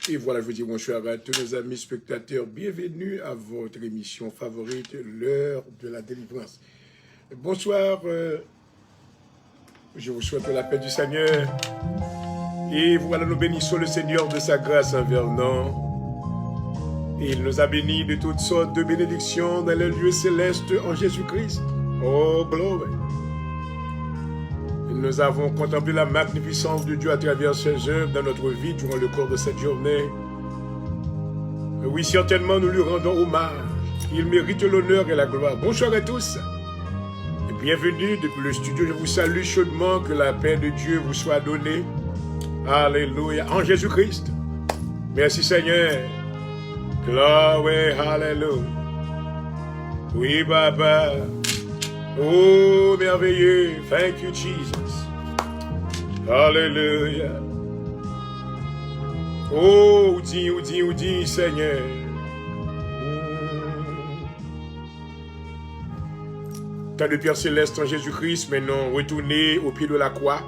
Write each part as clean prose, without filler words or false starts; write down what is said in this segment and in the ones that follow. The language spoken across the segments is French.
Et voilà, je vous dis bonsoir à tous nos amis spectateurs. Bienvenue à votre émission favorite, l'heure de la délivrance. Bonsoir, je vous souhaite la paix du Seigneur. Et voilà, nous bénissons le Seigneur de sa grâce envers nous. Il nous a bénis de toutes sortes de bénédictions dans les lieux célestes en Jésus-Christ. Oh, gloire! Nous avons contemplé la magnificence de Dieu à travers ses œuvres dans notre vie durant le cours de cette journée. Oui, certainement, nous lui rendons hommage. Il mérite l'honneur et la gloire. Bonsoir à tous. Et bienvenue depuis le studio. Je vous salue chaudement. Que la paix de Dieu vous soit donnée. Alléluia. En Jésus-Christ. Merci Seigneur. Gloire, alléluia. Oui, Papa. Oh, merveilleux. Thank you, Jesus. Alléluia. Oh, dis, Seigneur. Tant de Père Céleste en Jésus-Christ, maintenant retournez au pied de la croix.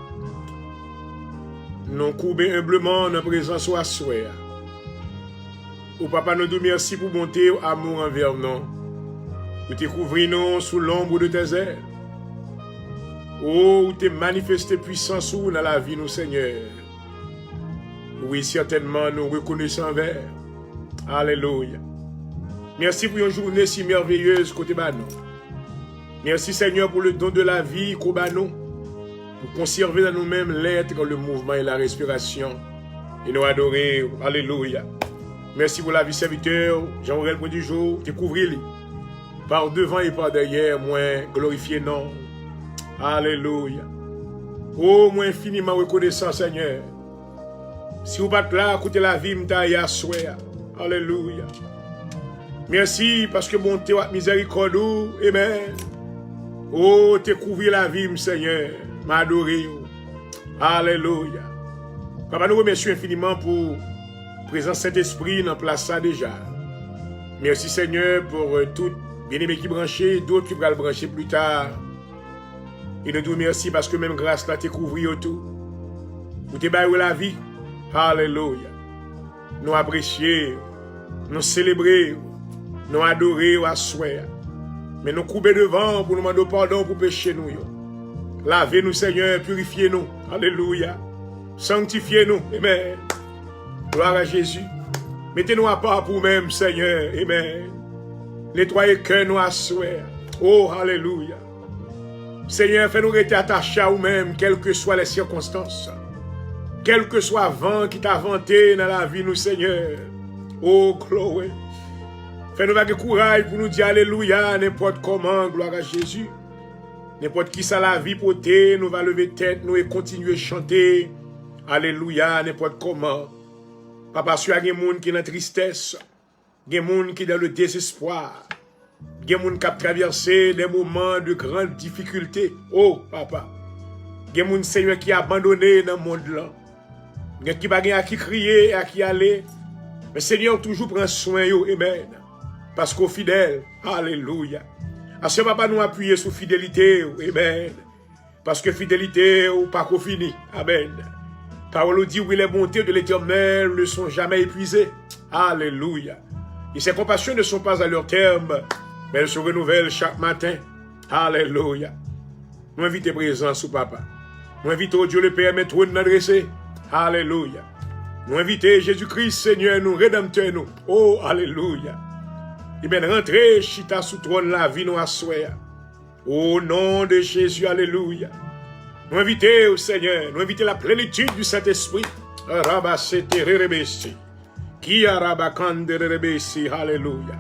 Nous courbons humblement en présence au assoir. Oh, Papa, nous te merci pour bonté, amour envers nous. Nous te couvrons sous l'ombre de tes ailes. Oh, tu manifesté puissance dans la vie, nous, Seigneur. Oui, certainement, nous reconnaissons envers. Alléluia. Merci pour une journée si merveilleuse côté Banon. Merci, Seigneur, pour le don de la vie qu'au Banon. Pour conserver dans nous-mêmes l'être, le mouvement et la respiration. Et nous adorer. Alléluia. Merci pour la vie serviteur. Jean-Aurel Point du jour. Tu couvris-les. Par devant et par derrière, moi, glorifié non. Alléluia. Oh, moi, infiniment reconnaissant, Seigneur. Si vous n'êtes pas là, écoutez la vie, m'taille à souhait. Alléluia. Merci, parce que bon, t'es miséricorde, amen. Oh, t'es couvert la vie, Seigneur. M'adorer. Alléluia. Papa, nous remercions infiniment pour présence Saint-Esprit dans place ça déjà. Merci, Seigneur, pour tout bien-aimé qui branché, d'autres qui vont le brancher plus tard. Et nous te remercions parce que même grâce là, t'es couvert tout. Vous t'es baillé la vie. Alléluia. Nous apprécions, nous célébrons, nous adorons à souhait. Mais nous couper devant pour nous demander pardon pour pécher nous. Lavez-nous, Seigneur, purifiez-nous. Alléluia. Sanctifiez-nous. Amen. Gloire à Jésus. Mettez-nous à part pour nous-mêmes, Seigneur. Amen. Nettoyez le cœur nous à souhait. Oh, alléluia. Seigneur, fais-nous rester attachés à nous-mêmes, quelles que soient les circonstances. Quel que soit le vent qui t'a vanté dans la vie, nous, Seigneur. Oh, gloire. Fais-nous avoir courage pour nous dire alléluia, n'importe comment, gloire à Jésus. N'importe qui ça la vie pour te, nous va lever tête, nous et continuer à chanter. Alléluia, n'importe comment. Papa, il y a des gens qui sont dans la tristesse. Il y a des gens qui sont dans le désespoir. Il y a des gens qui ont traversé des moments de grande difficulté. Oh, Papa. Il y a des gens, Seigneur, qui ont abandonné dans le monde là. Il y a des gens qui crier et à qui aller. Mais Seigneur, toujours prend soin yo, amen. Parce qu'au fidèle, alléluia. À ce Papa, nous appuyer sur fidélité, amen. Parce que fidélité, ou pas qu'on finit, amen. Parole dit, oui, les bontés de l'Éternel ne sont jamais épuisées. Alléluia. Et ses compassions ne sont pas à leur terme, mais elles se renouvellent chaque matin. Alléluia. Nous invitons présence au Papa. Nous invitons Dieu le Père, mettre nous adresser. Alléluia. Nous invitons Jésus-Christ, Seigneur, nous, Rédempteur, nous. Oh, alléluia. Et bien, rentrez, chita sous trône la vie, nous assoyer. Au nom de Jésus, alléluia. Nous invitons, Seigneur, nous invitons la plénitude du Saint-Esprit. Rabasete rebesi. Qui a rabakande rebesi, alléluia.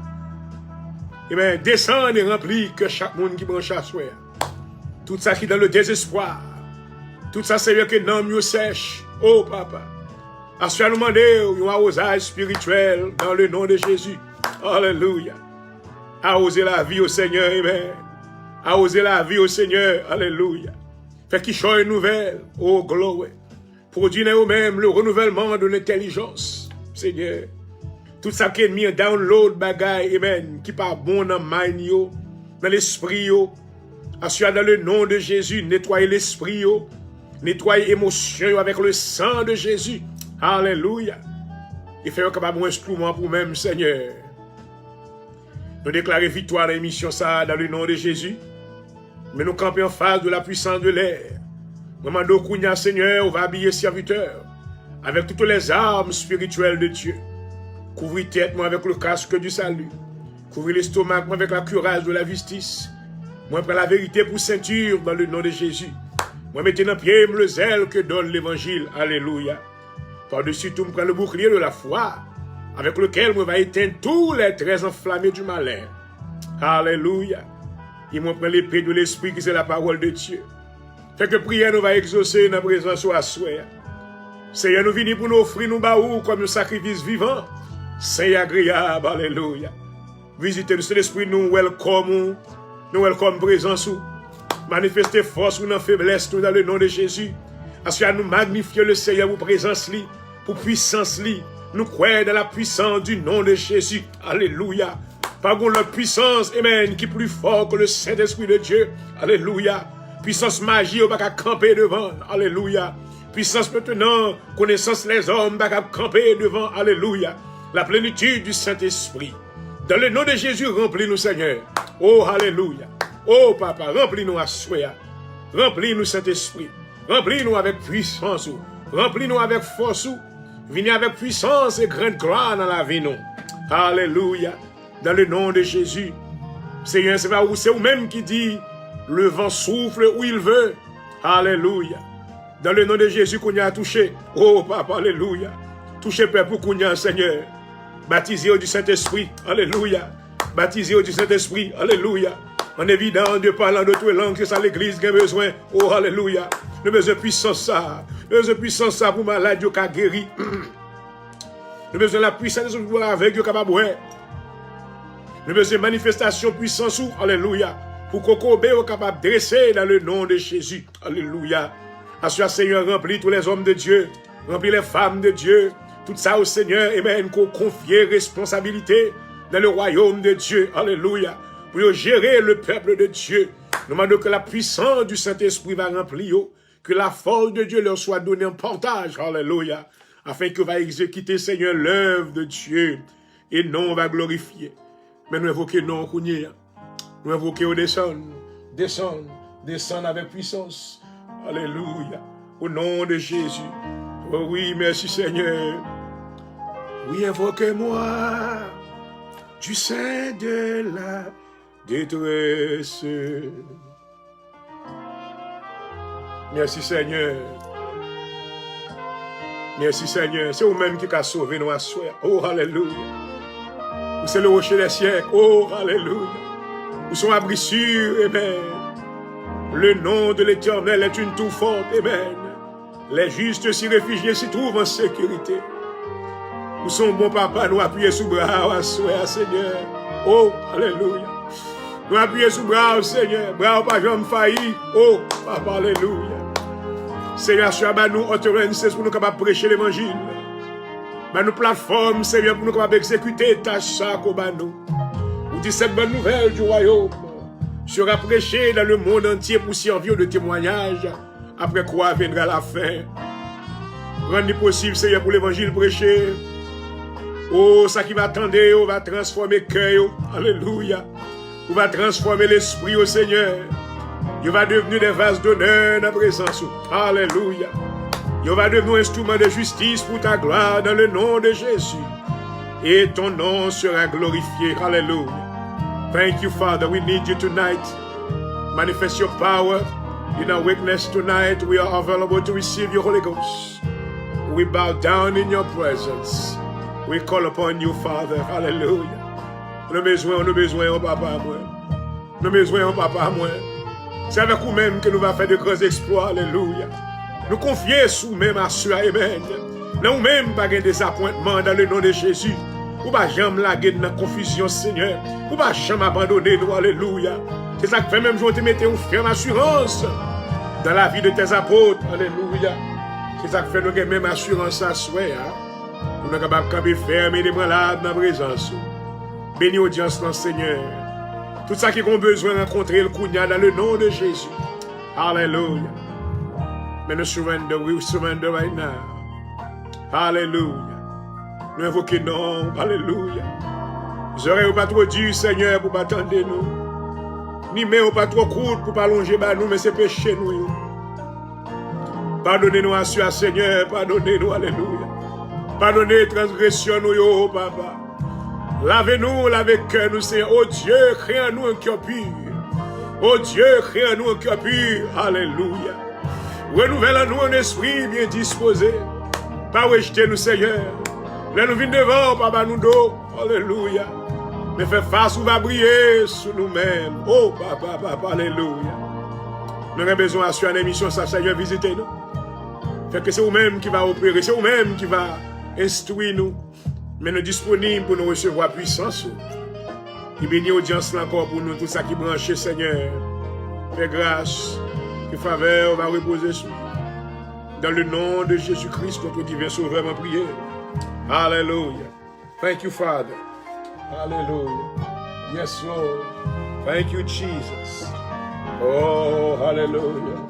Et bien, descend et remplit que chaque monde qui branche à soi. Tout ça qui est dans le désespoir. Tout ça, Seigneur, que l'homme nous sèche. Oh, Papa. À ce nous demander un arrosage spirituel dans le nom de Jésus. Alléluia. Arroser la vie au Seigneur. Amen. Arroser la vie au Seigneur. Alléluia. Fait qu'il soit une nouvelle. Oh, gloire. Produire nous-mêmes le renouvellement de l'intelligence. Seigneur. Tout ça qui est mis en download bagaille. Amen. Qui part bon dans le mind, dans l'esprit. Assure dans le nom de Jésus. Nettoyer l'esprit. Nettoyer l'émotion avec le sang de Jésus. Alléluia. et faire capable un instrument pour même, Seigneur. Nous déclarons victoire dans l'émission ça dans le nom de Jésus. Mais nous camper en face de la puissance de l'air. Maman Kounia, Seigneur, on va habiller serviteur avec toutes les armes spirituelles de Dieu. Couvrir tête moi avec le casque du salut. Couvrir l'estomac moi avec la cuirasse de la justice. Moi prends la vérité pour ceinture dans le nom de Jésus. Moi mettez dans pied le zèle que donne l'évangile. Alléluia. Par-dessus tout, je prends le bouclier de la foi avec lequel je vais éteindre tous les traits enflammés du malin. Alléluia. Il m'a pris l'épée de l'esprit qui c'est la parole de Dieu. Fait que prière nous va exaucer dans la présence de soi. Seigneur, nous venons pour nous offrir nos baous comme un sacrifice vivant. C'est agréable. Alléluia. Visitez le Saint-Esprit, nous welcome présence. Manifestez force ou non faiblesse nous dans le nom de Jésus. Parce que nous magnifions le Seigneur pour présence, pour puissance. Nous croyons dans la puissance du nom de Jésus. Alléluia. Par contre, la puissance, amen, qui est plus fort que le Saint-Esprit de Dieu. Alléluia. Puissance magie, on va camper devant. Alléluia. Puissance maintenant, connaissance les hommes, on va camper devant. Alléluia. La plénitude du Saint-Esprit. Dans le nom de Jésus, remplis-nous, Seigneur. Oh, alléluia. Oh, Papa, remplis-nous à soi. Remplis-nous, Saint-Esprit. Remplis-nous avec puissance. Remplis-nous avec force. Venez avec puissance et grande gloire dans la vie, nous. Alléluia. Dans le nom de Jésus. Seigneur, c'est vous-même qui dit, le vent souffle où il veut. Alléluia. Dans le nom de Jésus qu'on y a touché. Oh, Papa, alléluia. Touchez peuple qu'on y a, Seigneur. Baptisé du Saint-Esprit. Alléluia. Baptisé du Saint-Esprit. Alléluia. En évident, de parlant de toutes les langues, c'est ça l'église qui a besoin. Oh, alléluia. Nous avons besoin de puissance ça. Nous avons besoin de puissance ça pour malade qui a guéri. Nous avons besoin de la puissance pour avec qui capable. Nous avons besoin de manifestation puissance. Alléluia. Pour qu'on soit capable de dresser dans le nom de Jésus. Alléluia. Assure Seigneur, remplis tous les hommes de Dieu. Remplis les femmes de Dieu. Tout ça au Seigneur. Amen. Qu'on confie responsabilité dans le royaume de Dieu. Alléluia. Pour gérer le peuple de Dieu. Nous demandons que la puissance du Saint-Esprit va remplir. Que la force de Dieu leur soit donnée en partage. Alléluia. Afin que va exécuter, Seigneur, l'œuvre de Dieu. Et non, on va glorifier. Mais nous invoquons non, Kounia. Nous invoquons au descendre avec puissance. Alléluia. Au nom de Jésus. Oh oui, merci Seigneur. Oui, invoquez-moi du sein de la détresse. Merci Seigneur. Merci Seigneur. C'est vous-même qui a sauvé nous à soi. Oh, alléluia. Vous c'est le rocher des siècles. Oh, alléluia. Nous sommes abris sûrs. Amen. Le nom de l'Éternel est une tour forte. Amen. Les justes s'y réfugient, s'y trouvent en sécurité. Nous sommes bons papa, nous appuyons sous bras à soi, Seigneur. Oh, alléluia. Nous appuyons sous bras, Seigneur. Bras pas jamais failli. Oh, papa, alléluia. Seigneur, sur nous autorité pour nous capables de prêcher l'évangile. Nous plateforme, Seigneur, pour nous capables d'exécuter tâche ça qu'on nous. Vous dites cette bonne nouvelle du royaume sera prêchée dans le monde entier pour servir de témoignage. Après quoi viendra la fin. Rendez possible, Seigneur, pour l'évangile prêché. Oh, ça qui va attendre, on va transformer le cœur. Alléluia. On va transformer l'esprit au Seigneur. Il va devenir des vases d'honneur dans la présence. Alléluia. Il va devenir un instrument de justice pour ta gloire dans le nom de Jésus. Et ton nom sera glorifié. Alléluia. Thank you, Father. We need you tonight. Manifest your power in our weakness tonight. We are available to receive your Holy Ghost. We bow down in your presence. We call upon you, Father. Hallelujah. Nous avons besoin, oh papa, moi. Nous avons besoin, oh papa, moi. C'est avec vous-même que nous allons faire de grands exploits. Alléluia. Nous confions sous-même à soi. Amen. Nous-mêmes, pas de désappointement dans le nom de Jésus. Ou pas jamais laguer dans la confusion, Seigneur. Ou pas jamais abandonner nous. Alléluia. C'est ça que fait même jour te mettre une ferme assurance dans la vie de tes apôtres. Alléluia. C'est ça que fait nous même assurance à soi. Nous sommes capables de camper ferme et de malades dans la présence. Bénis audience, Seigneur. Tout ça qui ont besoin de rencontrer le Kounia dans le nom de Jésus. Alléluia. Mais nous surrender, we surrender right now. Hallelujah. Nous invoquons non. Alléluia. J'aurais pas trop dur, Seigneur, pour pas attendre nous. Ni mais pas trop court pour pas longer nous, mais c'est péché nous. Pardonnez-nous à soi, Seigneur. Pardonnez-nous. Alléluia. Pardonnez transgression nous, yo, papa. Lavez-nous, lavez cœur nous, Seigneur. Oh Dieu, crée en nous un cœur pur. Oh Dieu, crée en nous un cœur pur. Alléluia. Renouvelle en nous un esprit bien disposé. Pas rejeter nous, Seigneur. Là nous venons devant, papa nous dos. Alléluia. Mais fais face ou va briller sur nous-mêmes. Oh papa, papa, alléluia. Nous avons besoin de une émission, ça, Seigneur, visitez nous. Fait que c'est vous-même qui va opérer, c'est vous-même qui va instruire nous. Mais nous sommes disponibles pour nous recevoir puissance. Il bénit l'audience encore pour nous, tout ça qui branche, Seigneur. Fais grâce, que faveur va reposer sur nous. Dans le nom de Jésus-Christ, notre divin sauveur, ma prière. Hallelujah. Thank you, Father. Hallelujah. Yes, Lord. Thank you, Jesus. Oh, hallelujah.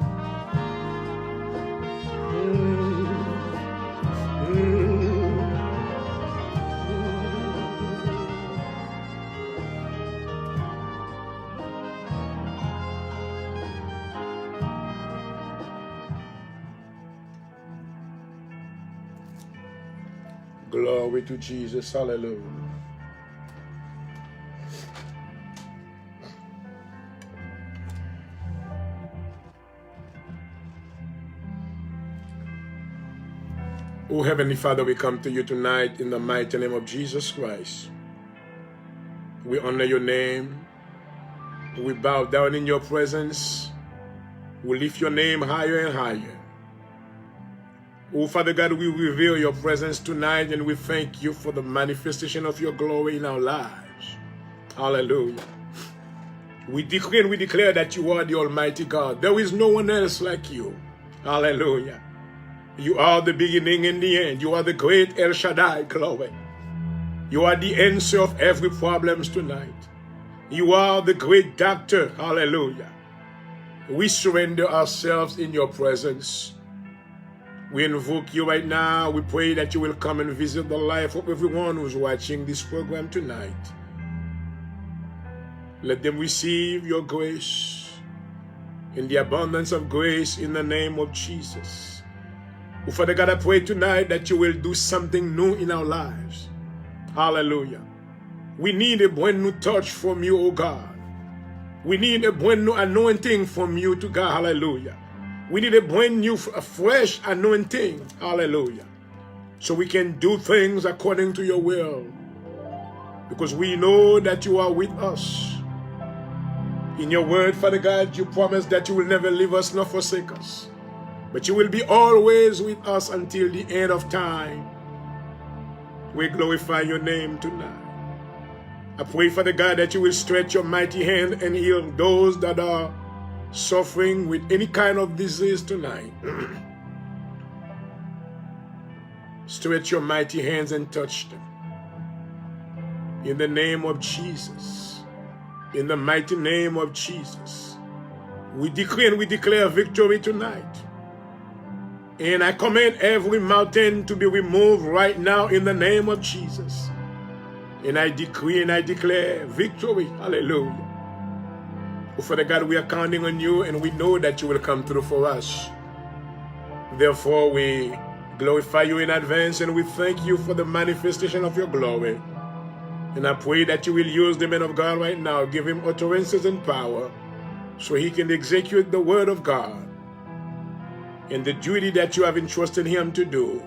Glory to Jesus. Hallelujah. Oh, Heavenly Father, we come to you tonight in the mighty name of Jesus Christ. We honor your name. We bow down in your presence. We lift your name higher and higher. Oh, Father God, we reveal your presence tonight and we thank you for the manifestation of your glory in our lives. Hallelujah. We decree and we declare that you are the Almighty God. There is no one else like you. Hallelujah. You are the beginning and the end. You are the great El Shaddai, glory. You are the answer of every problem tonight. You are the great doctor, hallelujah. We surrender ourselves in your presence. We invoke you right now. We pray that you will come and visit the life of everyone who's watching this program tonight. Let them receive your grace in the abundance of grace in the name of Jesus. Oh, Father God, I pray tonight that you will do something new in our lives. Hallelujah. We need a brand new touch from you, oh God. We need a brand new anointing from you to God. Hallelujah. We need a brand new, a fresh anointing. Hallelujah. So we can do things according to your will. Because we know that you are with us. In your word, Father God, you promise that you will never leave us nor forsake us. But you will be always with us until the end of time. We glorify your name tonight. I pray, Father God, that you will stretch your mighty hand and heal those that are suffering with any kind of disease tonight. Stretch your mighty hands and touch them. In the name of Jesus. In the mighty name of Jesus. We decree and we declare victory tonight. And I command every mountain to be removed right now in the name of Jesus. And I decree and I declare victory. Hallelujah. Oh, Father God, we are counting on you and we know that you will come through for us. Therefore, we glorify you in advance and we thank you for the manifestation of your glory. And I pray that you will use the man of God right now, give him utterances and power so he can execute the word of God and the duty that you have entrusted him to do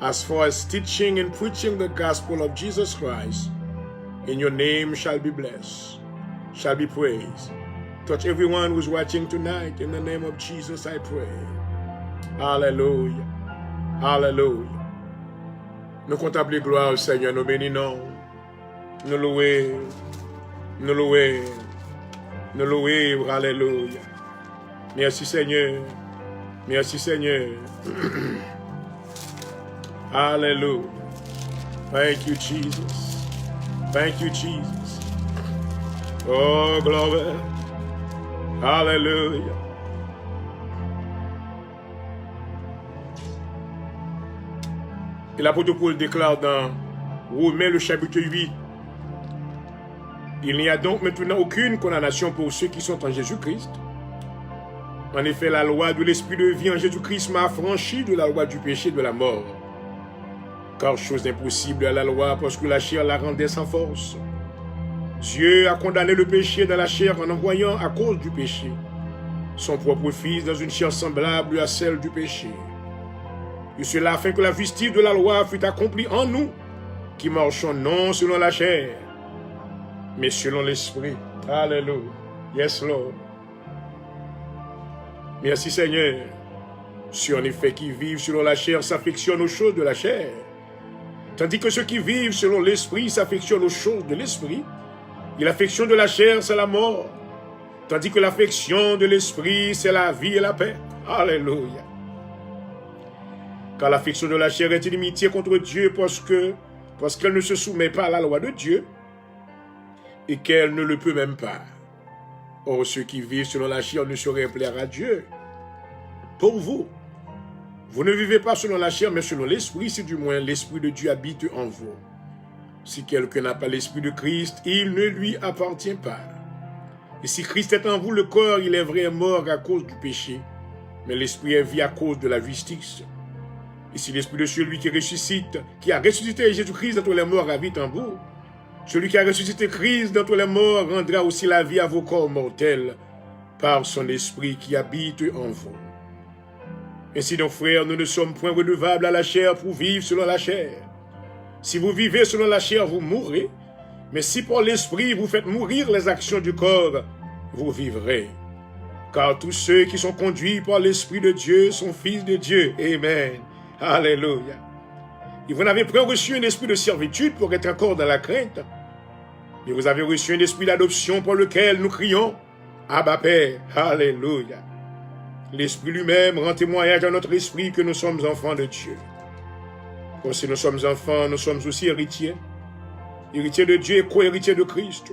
as far as teaching and preaching the gospel of Jesus Christ. In your name shall be blessed, shall be praised. Touch everyone who's watching tonight. In the name of Jesus I pray. Hallelujah. Hallelujah. Nous contemplons gloire au Seigneur, nous bénissons, nous louons, nous louons, nous louons. Alléluia. Merci Seigneur. Merci Seigneur. Hallelujah. Thank you, Jesus. Thank you, Jesus. Oh, glory. Hallelujah. Et l'apôtre Paul déclare dans Romains le chapitre 8, il n'y a donc maintenant aucune condamnation pour ceux qui sont en Jésus-Christ. En effet, la loi de l'esprit de vie en Jésus-Christ m'a affranchi de la loi du péché et de la mort. Car chose impossible à la loi, parce que la chair la rendait sans force. Dieu a condamné le péché dans la chair en envoyant, à cause du péché, son propre Fils dans une chair semblable à celle du péché. Et cela afin que la justice de la loi fût accomplie en nous, qui marchons non selon la chair, mais selon l'esprit. Alléluia. Yes, Lord. Merci, Seigneur. Ceux en effet qui vivent selon la chair s'affectionnent aux choses de la chair, tandis que ceux qui vivent selon l'esprit s'affectionnent aux choses de l'esprit. Et l'affection de la chair, c'est la mort, tandis que l'affection de l'esprit, c'est la vie et la paix. Alléluia. Car l'affection de la chair est inimitié contre Dieu parce qu'elle ne se soumet pas à la loi de Dieu et qu'elle ne le peut même pas. Or, ceux qui vivent selon la chair ne sauraient plaire à Dieu. Pour vous, vous ne vivez pas selon la chair, mais selon l'esprit, si du moins l'esprit de Dieu habite en vous. Si quelqu'un n'a pas l'esprit de Christ, il ne lui appartient pas. Et si Christ est en vous, le corps, il est vrai mort à cause du péché, mais l'esprit est vie à cause de la justice. Et si l'esprit de celui qui ressuscite, qui a ressuscité Jésus-Christ d'entre les morts habite en vous, celui qui a ressuscité Christ d'entre les morts rendra aussi la vie à vos corps mortels par son esprit qui habite en vous. Ainsi donc, frères, nous ne sommes point redevables à la chair pour vivre selon la chair. Si vous vivez selon la chair, vous mourrez, mais si par l'esprit vous faites mourir les actions du corps, vous vivrez. Car tous ceux qui sont conduits par l'esprit de Dieu sont fils de Dieu. Amen. Alléluia. Et vous n'avez point reçu un esprit de servitude pour être encore dans la crainte, mais vous avez reçu un esprit d'adoption par lequel nous crions Abba Père. Alléluia. L'esprit lui-même rend témoignage à notre esprit que nous sommes enfants de Dieu. Comme si nous sommes enfants, nous sommes aussi héritiers. Héritiers de Dieu et co-héritiers de Christ.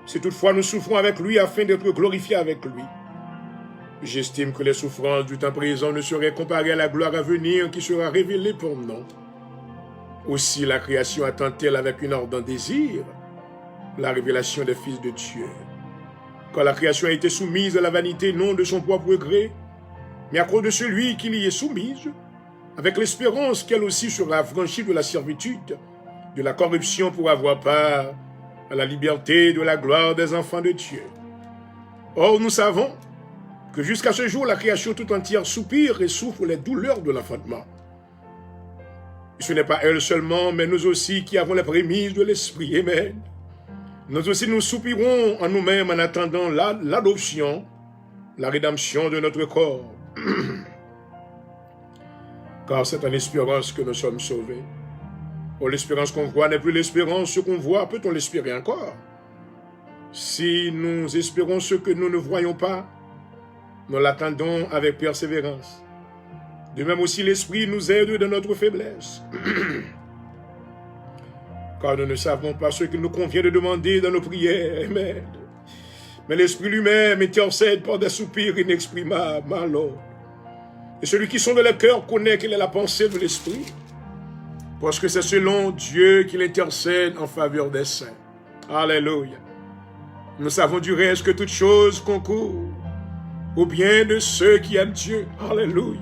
Si toutefois nous souffrons avec lui afin d'être glorifiés avec lui. J'estime que les souffrances du temps présent ne seraient comparées à la gloire à venir qui sera révélée pour nous. Aussi la création attend-elle avec un ardent désir la révélation des fils de Dieu. Quand la création a été soumise à la vanité, non de son propre gré, mais à cause de celui qui l'y est soumise, avec l'espérance qu'elle aussi sera affranchie de la servitude, de la corruption pour avoir part à la liberté de la gloire des enfants de Dieu. Or, nous savons que jusqu'à ce jour, la création tout entière soupire et souffre les douleurs de l'enfantement. Ce n'est pas elle seulement, mais nous aussi qui avons les prémices de l'Esprit. Amen. Nous aussi nous soupirons en nous-mêmes en attendant l'adoption, la rédemption de notre corps. Car c'est en espérance que nous sommes sauvés. Or, l'espérance qu'on voit n'est plus l'espérance. Ce qu'on voit, peut-on l'espérer encore? Si nous espérons ce que nous ne voyons pas, nous l'attendons avec persévérance. De même aussi, l'Esprit nous aide dans notre faiblesse. Car nous ne savons pas ce qu'il nous convient de demander dans nos prières. Amen. Mais l'Esprit lui-même intercède par des soupirs inexprimables. Alors. Et celui qui sonde le cœur connaît quelle est la pensée de l'Esprit. Parce que c'est selon Dieu qu'il intercède en faveur des saints. Alléluia. Nous savons du reste que toutes choses concourent au bien de ceux qui aiment Dieu. Alléluia.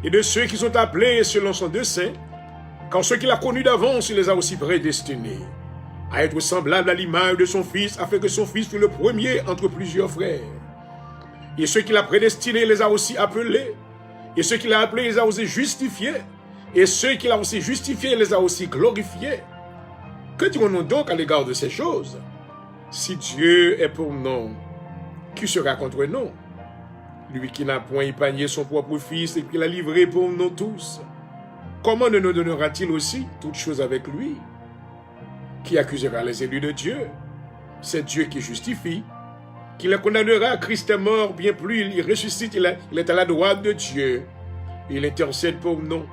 Et de ceux qui sont appelés selon son dessein, car ceux qu'il a connus d'avance, il les a aussi prédestinés à être semblables à l'image de son Fils, afin que son Fils fût le premier entre plusieurs frères. Et ceux qu'il a prédestinés, les a aussi appelés. Et ceux qu'il a appelés, les a aussi justifiés. Et ceux qu'il a aussi justifiés, les a aussi glorifiés. Que dirons-nous donc à l'égard de ces choses? Si Dieu est pour nous, qui sera contre nous? Lui qui n'a point épargné son propre Fils et qui l'a livré pour nous tous, comment ne nous donnera-t-il aussi toutes choses avec lui? Qui accusera les élus de Dieu? C'est Dieu qui justifie. Qui les condamnera? Christ est mort, bien plus, il ressuscite, il est à la droite de Dieu. Il intercède pour nous.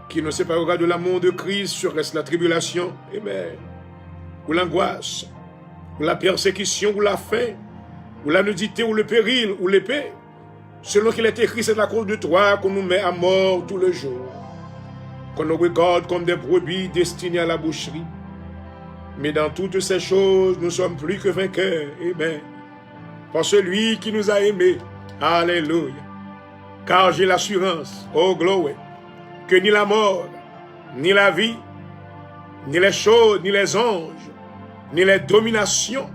Qui nous séparera de l'amour de Christ? Serait-ce la tribulation? Amen. Ou l'angoisse, ou la persécution, ou la faim, ou la nudité, ou le péril, ou l'épée? Selon qu'il est écrit, c'est à cause de toi qu'on nous met à mort tout le jour. qu'on nous regarde comme des brebis destinées à la boucherie. Mais dans toutes ces choses, nous sommes plus que vainqueurs. Amen. Par celui qui nous a aimés. Alléluia. Car j'ai l'assurance, oh glory, que ni la mort, ni la vie, ni les choses, ni les anges, ni les dominations,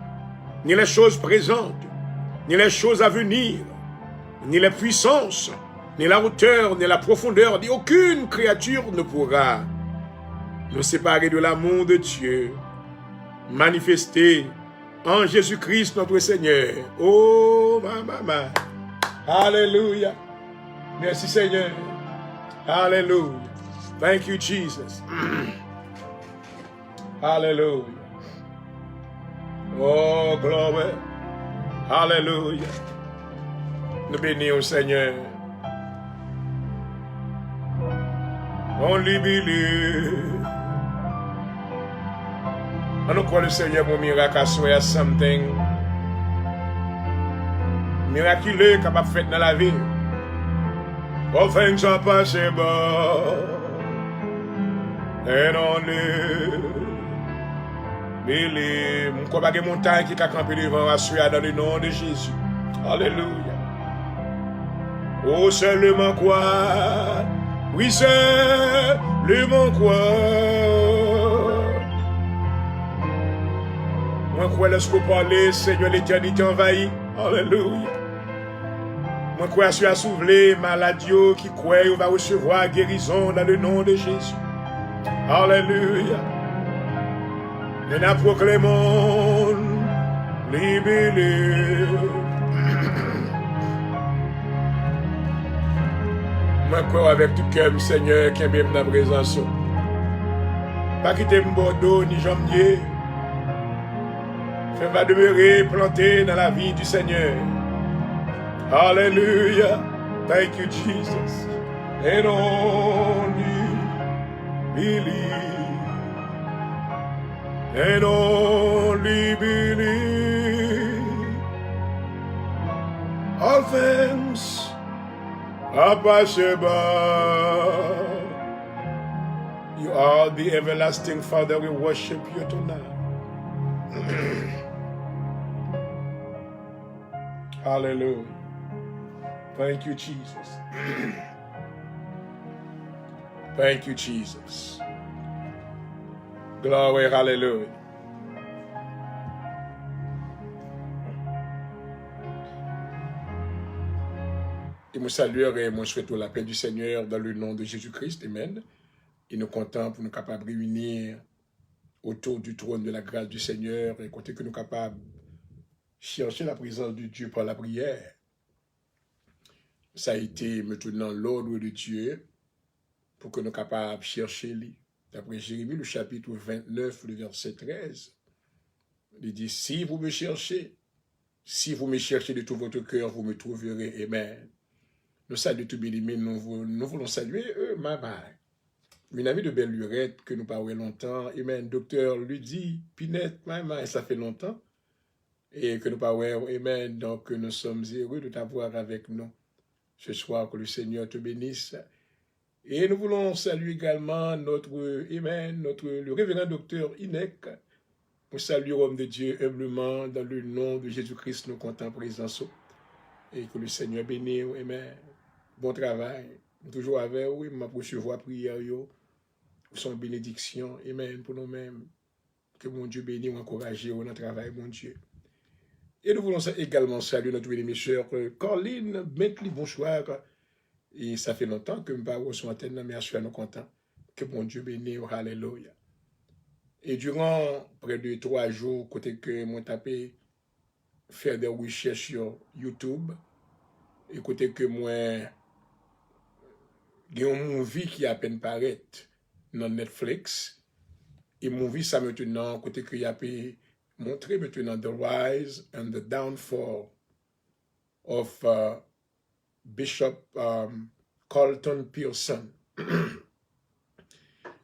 ni les choses présentes, ni les choses à venir, ni les puissances, ni la hauteur, ni la profondeur, ni aucune créature ne pourra nous séparer de l'amour de Dieu manifesté en Jésus-Christ notre Seigneur. Oh, ma. Alléluia. Merci Seigneur. Alléluia. Thank you Jesus. Alléluia. Oh, glory. Alléluia. Nous bénissons Seigneur. Only believe. On nous croit le Seigneur pour miracle, à something miraculeux capable de faire dans la vie. All things are possible. And only believe. Je crois pas que montagne qui a campé devant assuré dans le nom de Jésus. Alléluia. Oh, seulement quoi? Oui, seulement quoi? Moi, crois lorsqu'on parle, Seigneur, l'éternité envahit. Alléluia. Moi, crois sur la souvelée, maladie, qui croit, on va recevoir guérison dans le nom de Jésus. Alléluia. Et nous proclamons libéré. Moi, crois avec tout cœur, Seigneur, qui est même dans la présence. Pas quitter Bordeaux ni Jambier. Fais-moi demeurer planté dans la vie du Seigneur. Alléluia. Thank you, Jesus. And only believe. And only believe. All things are possible. You are the everlasting Father. We worship you tonight. Hallelujah. Thank you, Jesus. Thank you, Jesus. Glory, hallelujah. Et nous saluons et nous souhaitons la paix du Seigneur dans le nom de Jésus-Christ. Amen. Et nous comptons pour nous capables de réunir autour du trône de la grâce du Seigneur et côté que nous sommes capables de chercher la présence de Dieu par la prière. Ça a été maintenant l'ordre de Dieu pour que nous soyons capables de chercher lui. D'après Jérémie, le chapitre 29, le verset 13, il dit, si vous me cherchez de tout votre cœur, vous me trouverez. Amen. Nous saluons tout bien-aimés, nous voulons saluer eux, maman. Une amie de belle lurette que nous parlons longtemps, amen, docteur Ludie Pinette, maman, ça fait longtemps, et que nous parlons, amen, donc nous sommes heureux de t'avoir avec nous ce soir, que le Seigneur te bénisse. Et nous voulons saluer également le révérend docteur Inek. Nous saluons l'homme de Dieu humblement dans le nom de Jésus-Christ, nous comptons présence. Et que le Seigneur bénisse, amen. Bon travail, toujours avec vous, ma recevoir prière, son bénédiction, amen, pour nous-mêmes. Que mon Dieu bénisse, encourage notre travail, mon Dieu. Et nous voulons également saluer notre bien-aimée sœur Corline Bentley, bonsoir. Et ça fait longtemps que je ne pas reçu antenne, mais je suis content. Que mon Dieu bénisse, alléluia. Et durant près de 3 jours, côté que moi tapé faire des recherches sur YouTube, et côté que moi j'ai un movie qui a à peine paraît dans Netflix, et movie ça maintenant, côté que y a pu montrer maintenant the rise and the downfall of Bishop Carlton Pearson.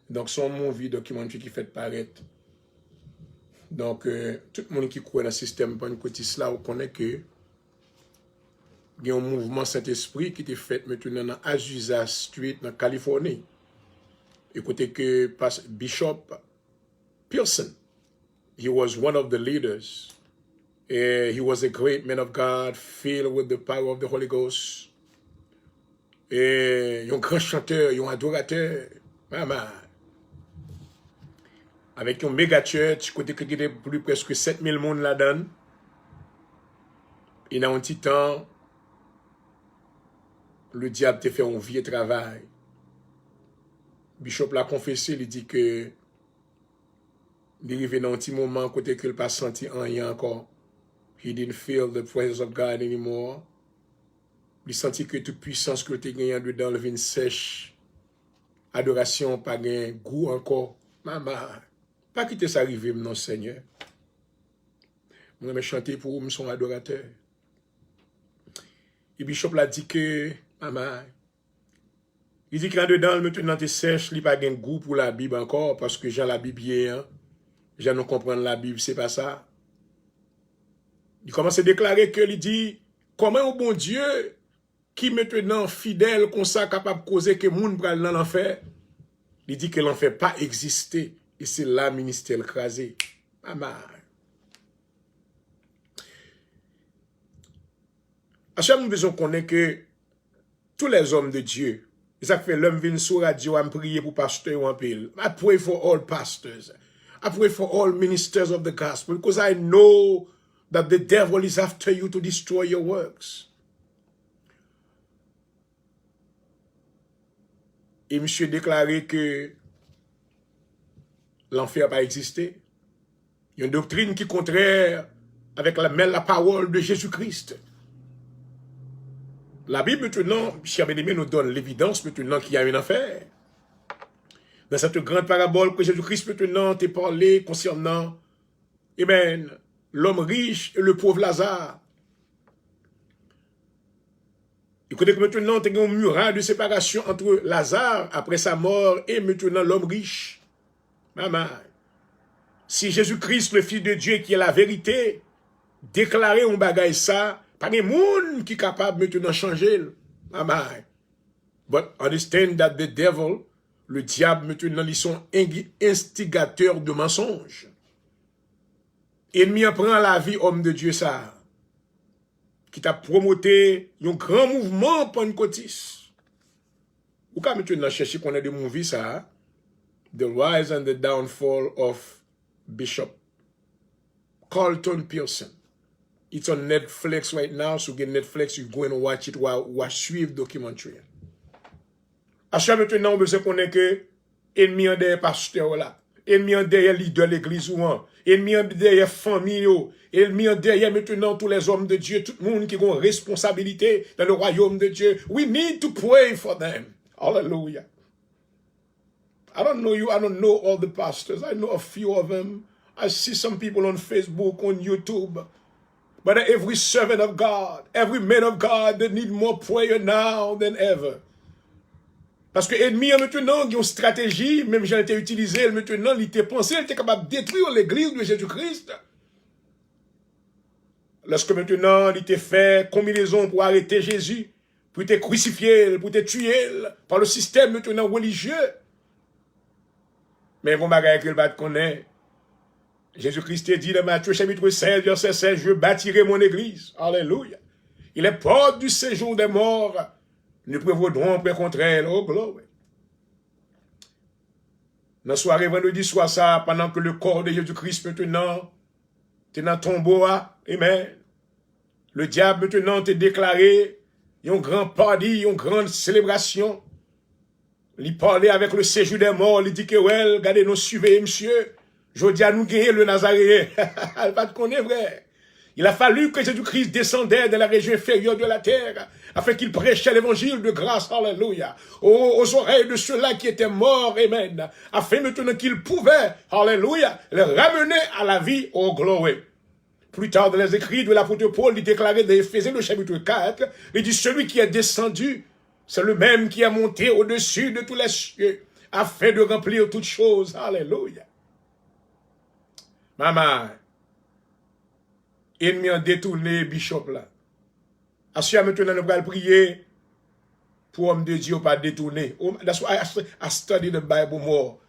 Donc, son movie documentaire qui fait paraître. Donc, tout le monde qui croit dans le système pentecôtiste là, on connaît que il y a un mouvement Saint-Esprit qui était fait maintenant dans Azusa Street, dans Californie. Écoutez que Bishop Pearson, he was one of the leaders. He was a great man of God, filled with the power of the Holy Ghost. Et un grand chanteur, un adorateur. Maman. Avec un méga church, côté que il y a plus presque 7000 personnes là-dedans. Et dans un petit temps, le diable te fait un vieux travail. Bishop l'a confessé, il dit que il arrive dans un petit moment côté qu'il n'a pas senti rien encore. He didn't feel the presence of God anymore. Il sentit que toute puissance que tu as gagnée dedans, le vin sèche. Adoration, pas gain goût encore. Maman, pas quitter ça arriver, non Seigneur. Moi, je chanter pour vous, son adorateur. Et Bishop l'a dit que, maman, il dit qu'en dedans, maintenant, tu sèche, il n'y a pas de goût pour la Bible encore, parce que j'ai la Bible bien, j'ai non comprendre la Bible, c'est pas ça. Il commence à déclarer que, il dit, comment un bon Dieu, qui maintenant fidèle, comme ça, capable de causer que le monde prenne dans l'enfer, il dit que l'enfer pas existé, et c'est là, ministère écrasé. Maman. À chaque fois, nous devons connaître que tous les hommes de Dieu, ça fait l'homme vient sur radio à prier pour pasteur ou en pile. I pray for all pastors. I pray for all ministers of the gospel because I know that the devil is after you to destroy your works. Et monsieur déclaré que l'enfer n'a pas existé. Il y a une doctrine qui est contraire avec la parole de Jésus-Christ. La Bible maintenant, chers bien-aimés, nous donne l'évidence maintenant qu'il y a un enfer. Dans cette grande parabole que Jésus-Christ maintenant t'a parlé concernant, l'homme riche et le pauvre Lazare. Écoutez que maintenant, il y a un muraille de séparation entre Lazare après sa mort et maintenant l'homme riche. Maman, si Jésus-Christ, le Fils de Dieu, qui est la vérité, déclarait un bagage ça, pas de monde qui est capable maintenant de changer. Maman. But understand that the devil, le diable maintenant, ils sont instigateurs de mensonges. Ennemi prend la vie, homme de Dieu, ça. Qui t'a promoté un grand mouvement pentecôtiste. Ou quand maintenant chercher qu'on a des movies, ça. The Rise and the Downfall of Bishop Carlton Pearson. It's on Netflix right now, so get Netflix, you go and watch it while suivre documentary. À chaque maintenant, on besoin qu'on ait que ennemi en derrière pasteur là, ennemi en derrière leader de l'église ou ennemi en derrière famille, ennemi en derrière maintenant tous les hommes de Dieu, tout le monde qui ont responsabilité dans le royaume de Dieu. We need to pray for them. Hallelujah. I don't know you, I don't know all the pastors. I know a few of them. I see some people on Facebook, on YouTube. But every servant of God, every man of God, they need more prayer now than ever. Parce que l'ennemi, maintenant, il y a une stratégie, même j'ai été utilisé, maintenant, il était pensé, il était capable de détruire l'église de Jésus-Christ. Lorsque maintenant, il était fait combinaison pour arrêter Jésus, pour te crucifier, pour te tuer, par le système maintenant religieux. Mais bon bagage qu'il va te connaître. Jésus-Christ a dit dans Matthieu chapitre 16, verset 16, je bâtirai mon église. Alléluia. Il est porte du séjour des morts. Ne prévaudront pas contre elle. Oh, gloire. Dans la soirée vendredi soir, ça, pendant que le corps de Jésus-Christ maintenant, t'es dans ton tombeau, amen. Le diable maintenant t'a déclaré, il y a un grand party, une grande célébration. Il parlait avec le séjour des morts, il dit que, ouais, regardez, nous suivez, monsieur. Je dis à nous gagner le Nazaréen. Elle va te connaître, vrai. Il a fallu que Jésus-Christ descendait de la région inférieure de la terre, afin qu'il prêchait l'évangile de grâce, alléluia, aux oreilles de ceux-là qui étaient morts, amen, afin maintenant qu'il pouvait, alléluia, les ramener à la vie, oh gloire. Plus tard dans les écrits de l'apôtre Paul, il déclarait dans Éphésiens, le chapitre 4, il dit, celui qui est descendu, c'est le même qui est monté au-dessus de tous les cieux, afin de remplir toutes choses, alléluia. Maman, ennemi a détourné Bishop là. Assis maintenant, nous allons prier pour homme de Dieu pas détourner. That's why I study the Bible more.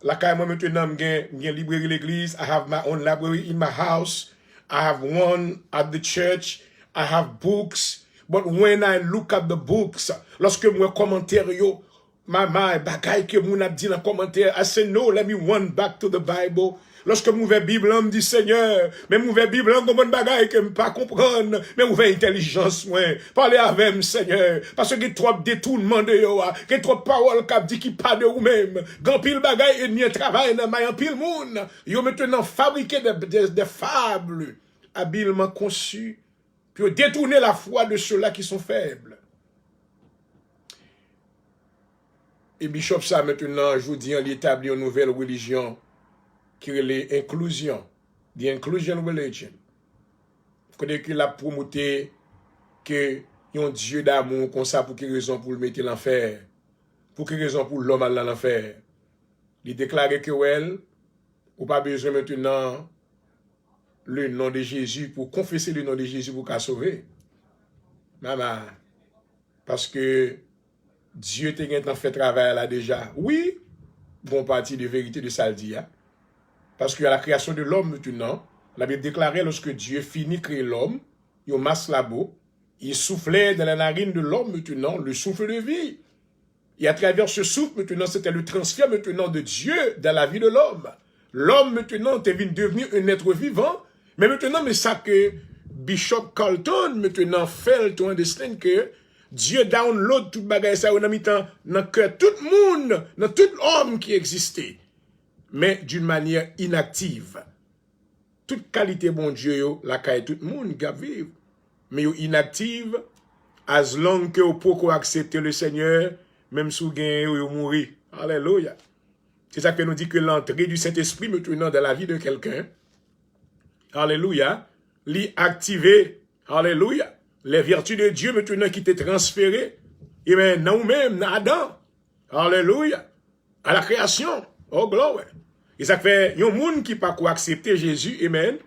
La caille moi maintenant j'ai librairie l'église. I have my own library in my house. I have one at the church. I have books. But when I look at the books, lorsque moi commentaire yo, my bagay que moun a dit dans commentaire, I say no, let me run back to the Bible. Lorsque m'ouvert Bible, on me dit Seigneur, mais m'ouvert Bible, on comprend bagay que m'pas comprendre, mais m'ouvert intelligence, moi. Parlez avec moi, Seigneur, parce que trop détournement de yo, que trop parole qui dit qui pas de ou même. Grand pile bagay et mien travail dans ma pile moun. Yo maintenant fabriquer des fables habilement conçues, puis détourner la foi de ceux-là qui sont faibles. Et Bishop ça maintenant, je vous dis, il établit une nouvelle religion qui est l'inclusion, the inclusion religion. Vous connaissez qu'il a promoté que y a un Dieu d'amour comme ça, pour quelle raison pour le mettre l'enfer, pour quelle raison pour l'homme à l'enfer. Il déclare que well, ou pas besoin maintenant le nom de Jésus pour confesser le nom de Jésus pour qu'à sauver. Maman, parce que Dieu t'a fait travail là déjà. Oui, bon partie de vérité de ça le dit. Hein? Parce que à la création de l'homme maintenant, la Bible déclarait lorsque Dieu finit de créer l'homme, il masse labo, il soufflait dans la narine de l'homme maintenant le souffle de vie. Et à travers ce souffle maintenant, c'était le transfert maintenant de Dieu dans la vie de l'homme. L'homme maintenant est devenu un être vivant, mais maintenant, mais ça que Bishop Carlton maintenant fait, tu understand que Dieu download tout bagay ça dans le cœur tout le monde, dans tout homme qui existait, mais d'une manière inactive. Toute qualité bon Dieu la caille tout le monde qui vivre, mais inactive as long que vous pouvez accepter le Seigneur même si vous gagnez ou mourir. Alléluia. C'est ça que nous dit que l'entrée du Saint-Esprit maintenant dans la vie de quelqu'un. Alléluia. L'y activer. Alléluia. Les vertus de Dieu maintenant qui t'est transférées. Et bien, nous-mêmes, dans Adam. Alléluia. À la création. Oh, gloire. Et ça fait, il y a un monde qui pas quoi accepter Jésus. Amen.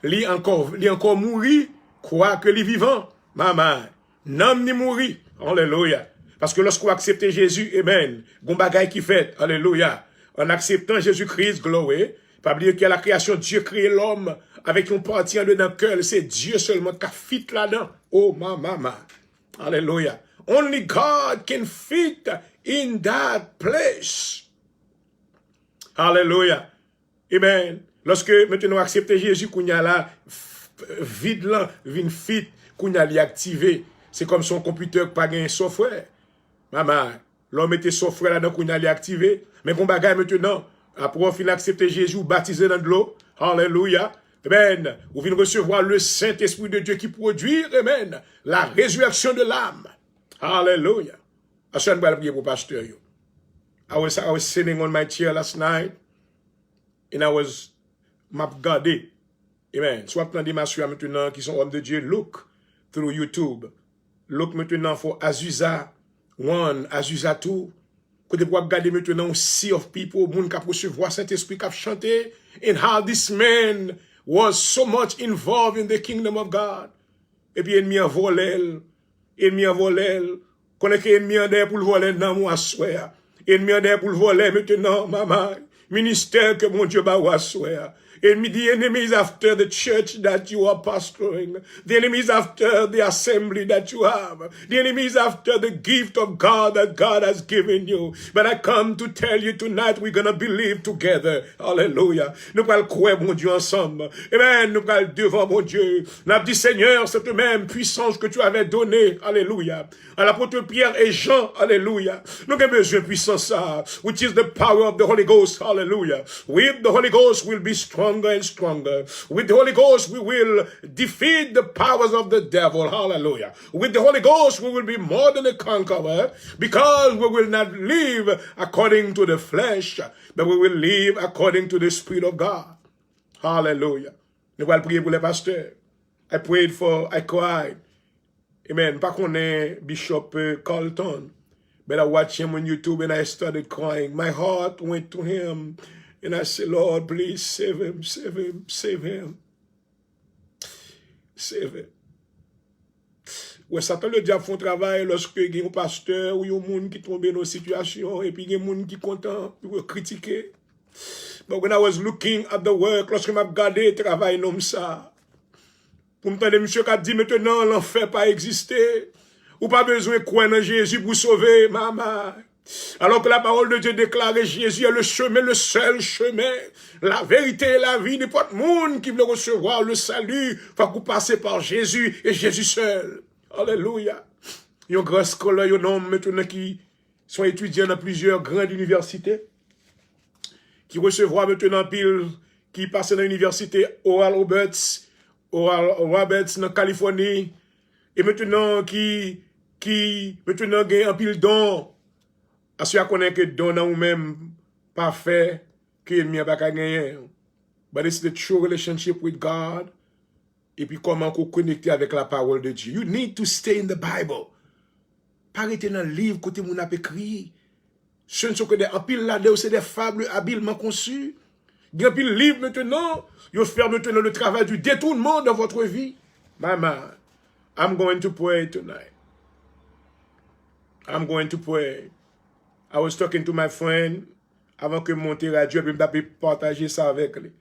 Li encore mourir. Croire que les vivants. Maman. N'homme ni mourir. Alléluia. Parce que lorsqu'on accepte Jésus, amen. Bon bagay qui fait. Alléluia. En acceptant Jésus-Christ, gloire. Pas oublier qu'à la création, Dieu crée l'homme avec une partie en dedans cœur. C'est Dieu seulement qui a fit là-dedans. Oh, maman. Alléluia. Only God can fit in that place. Alléluia. Amen. Lorsque maintenant accepter Jésus, qu'on y a là, vide là, vin fit, qu'on y a li activé. C'est comme son computer qui pas un software. Maman, l'homme était software là-dedans qu'on y a li activé. Mais qu'on bagaille maintenant, après on finit accepter Jésus, baptisé dans de l'eau. Alléluia. Amen. Vous venez recevoir le Saint-Esprit de Dieu qui produit, amen, la résurrection de l'âme. Alléluia. Je suis prier pour pasteur. I was sitting on my chair last night and I was regardé. Amen. Soit plein de m'assurer maintenant qui sont hommes de Dieu, look through YouTube. Look maintenant for Azusa 1, Azusa 2. Côté pour regarder maintenant sea of people, moun qui recevoir Saint-Esprit qui chanter and how this man was so much involved in the kingdom of God. Et puis ennemi a volé, connaît que ennemi a pour le voler dans moi soir. Ennemi a pour le voler maintenant maman, ministère que mon Dieu ba wa soir. Enemy, the enemy is after the church that you are pastoring. The enemy is after the assembly that you have. The enemy is after the gift of God that God has given you. But I come to tell you tonight, we're going to believe together. Hallelujah. Nous allons croire, mon Dieu, ensemble. Amen. Nous allons devant, mon Dieu. Nous avons dit, Seigneur, cette même puissance que tu avais donnée. Alléluia. À l'apôtre Pierre et Jean. Alléluia. Nous avons besoin de puissance, which is the power of the Holy Ghost. Hallelujah. With the Holy Ghost will be stronger and stronger. With the Holy Ghost, we will defeat the powers of the devil. Hallelujah. With the Holy Ghost, we will be more than a conqueror because we will not live according to the flesh, but we will live according to the Spirit of God. Hallelujah. Nous allons prier pour les pasteurs. I cried. Amen. Pas qu'on est Bishop Carlton, but I watched him on YouTube and I started crying. My heart went to him. And I said, Lord, please save him, save him, save him. Save him. Ouais, Satan le diable font travail lorsque il y a un pasteur ou un monde qui tombe dans une situation et puis il y a un monde qui est content pour critiquer. But when I was looking at the work, lorsque m'a regardé le travail comme ça, pour me entendre monsieur qui a dit maintenant l'enfer pas exister, ou pas besoin de croire en Jésus pour sauver maman. Alors que la parole de Dieu déclare Jésus est le chemin, le seul chemin, la vérité et la vie. N'importe monde qui veut recevoir le salut, va passer par Jésus et Jésus seul. Alléluia. Il y a un grand scolaire, il y a un homme maintenant qui sont étudiants dans plusieurs grandes universités, qui recevront maintenant pile, qui passent dans l'université Oral Roberts dans Californie, et maintenant qui maintenant gagne un pile don. À ce qu'on connaît que don ou même pas fait, qu'il n'y a pas gagné. But it's the true relationship with God. Et puis comment qu'on connecter avec la parole de Dieu. You need to stay in the Bible. Pas arrêter dans le livre côté mon a écrit. Ce ne sont que des pile là-dedans, c'est des fables habilement conçues. Il y a un pile livre maintenant. Ils faire maintenant le travail du détournement dans votre vie. Maman, I'm going to pray tonight. I'm going to pray. I was talking to my friend avant que monte radio et puis partager ça avec lui.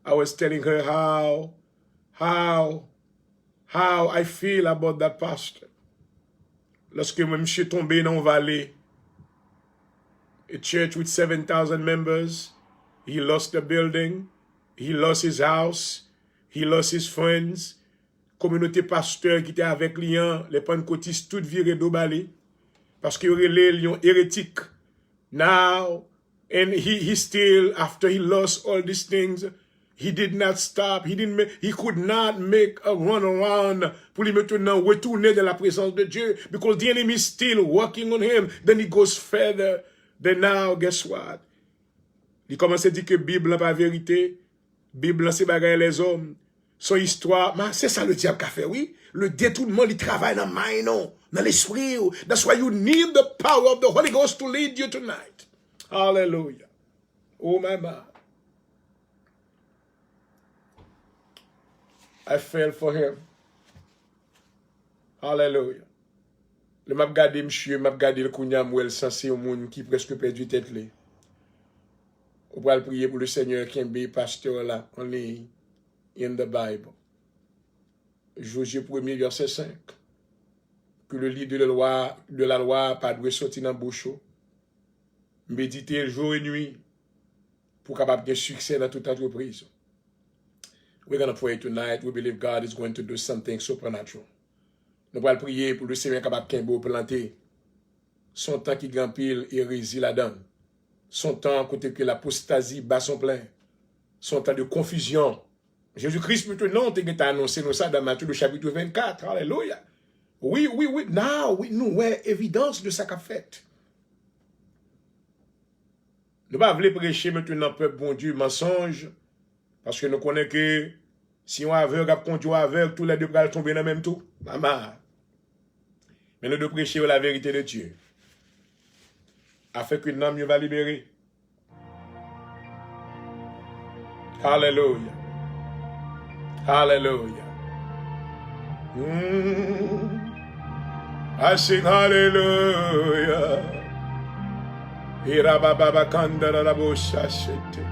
I was telling her how I feel about that pastor. Lorsque moi je suis tombé dans une vallée, a church with 7,000 members, he lost the building, he lost his house, he lost his friends, communauté pasteur qui était avec lui, les pentecôtistes tout viré d'eau balé, parce qu'il y aurait les lions hérétiques. Now, and he still, after he lost all these things, he did not stop. He could not make a run around pour lui maintenant retourner dans la présence de Dieu, because the enemy is still working on him. Then he goes further. Then now, guess what? Il commence à dire que Bible n'est pas vérité. Bible c'est bagaille les hommes. Son histoire, c'est ça le diable qu'a fait, oui. Le détournement, il travaille dans la main, non, dans l'esprit. That's why you need the power of the Holy Ghost to lead you tonight. Hallelujah. Oh, my God. I fell for him. Hallelujah. Le m'a regardé monsieur, m'a regardé le kounyam ou el sensé au monde qui presque perdu tête li. On va prier pour le Seigneur qui est pasteur là, on est in the Bible. Josué 1er verset 5. Que le livre de la loi pas doit sortir dans bouche. Méditer jour et nuit pour capable de succès dans toute entreprise. We're going to pray tonight. We believe God is going to do something supernatural. Nous allons prier pour le Seigneur capable de planter son temps qui grand pile hérésie là-dedans. Son temps côté que l'apostasie bat son plein. Son temps de confusion. Jésus-Christ maintenant t'a annoncé nous ça dans Matthieu le chapitre 24. Alléluia. Oui. Now, nous avons évidence de ça qu'a fait. Nous ne voulons pas prêcher maintenant, peuple bon Dieu, mensonge, parce que nous connaissons que si on aveugle a conduit aveugle, tous les deux vont tomber dans le même tout. Maman. Mais nous devons prêcher la vérité de Dieu, afin qu'une âme va libérer. Alléluia. Hallelujah. I sing hallelujah. Irababa kandara rabosha shete.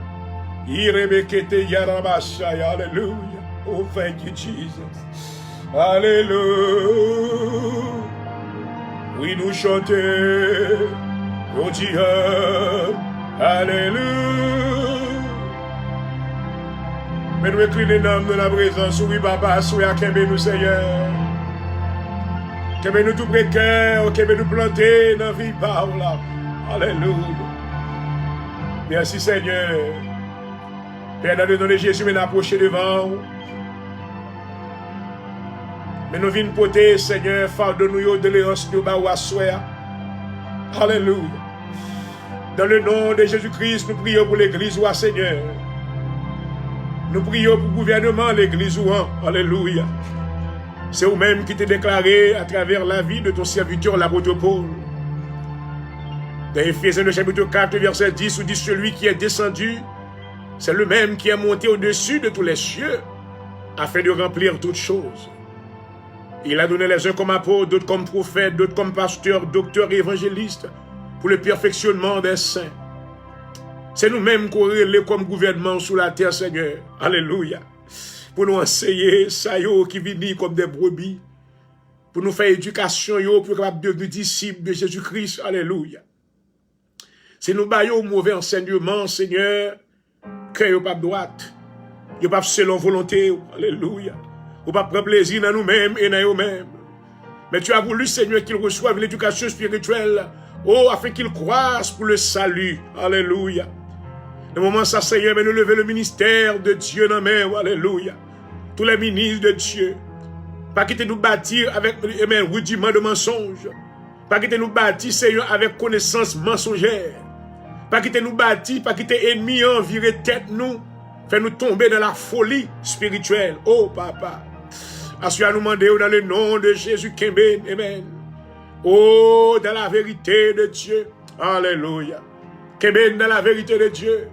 Irebekete yarabasha. Hallelujah. Oh, thank you, Jesus. Hallelujah. Oui, nous chanter. Oh Dieu. Hallelujah. Mais nous inclinons l'âme de la présence, oui, papa, soyez à Kembe nous, Seigneur. Kembe nous tout précaire, Kembe nous planter dans la vie, là. Alléluia. Merci, Seigneur. Père, dans le nom de Jésus, nous approchons devant. Mais nous venons porter, Seigneur, fardeau nous de l'éance de Baoua Soya. Alléluia. Dans le nom de Jésus-Christ, nous prions pour l'église, ou Seigneur. Nous prions pour le gouvernement, l'église ouan. Alléluia. C'est vous-même qui t'es déclaré à travers la vie de ton serviteur, l'apôtre Paul. Dans Éphésiens le chapitre 4, verset 10, où dit celui qui est descendu, c'est le même qui est monté au-dessus de tous les cieux, afin de remplir toutes choses. Il a donné les uns comme apôtres, d'autres comme prophètes, d'autres comme pasteurs, docteurs et évangélistes, pour le perfectionnement des saints. C'est nous-mêmes qu'on relève comme gouvernement sous la terre, Seigneur. Alléluia. Pour nous enseigner, ça yo, qui viennent comme des brebis. Pour nous faire éducation, yo, pour être devenir disciples de Jésus-Christ. Alléluia. Si nous baillons mauvais enseignement, Seigneur, que yo pas droite. Yo pas selon volonté. Alléluia. Ou pas prendre plaisir dans nous-mêmes et dans eux-mêmes. Mais tu as voulu, Seigneur, qu'ils reçoivent l'éducation spirituelle, oh, afin qu'ils croissent pour le salut. Alléluia. Dans le moment ça, Seigneur, mais nous lever le ministère de Dieu dans main. Alléluia. Tous les ministres de Dieu. Pas quitter nous bâtir avec rudiment de mensonges. Pas quitter nous bâtir, Seigneur, avec connaissance mensongère. Pas quitter nous bâtir, pas quitter ennemis en virer tête nous. Fait nous tomber dans la folie spirituelle. Oh, Papa. Assure à nous demander dans le nom de Jésus. Amen. Oh, dans la vérité de Dieu. Alléluia. Amen, dans la vérité de Dieu.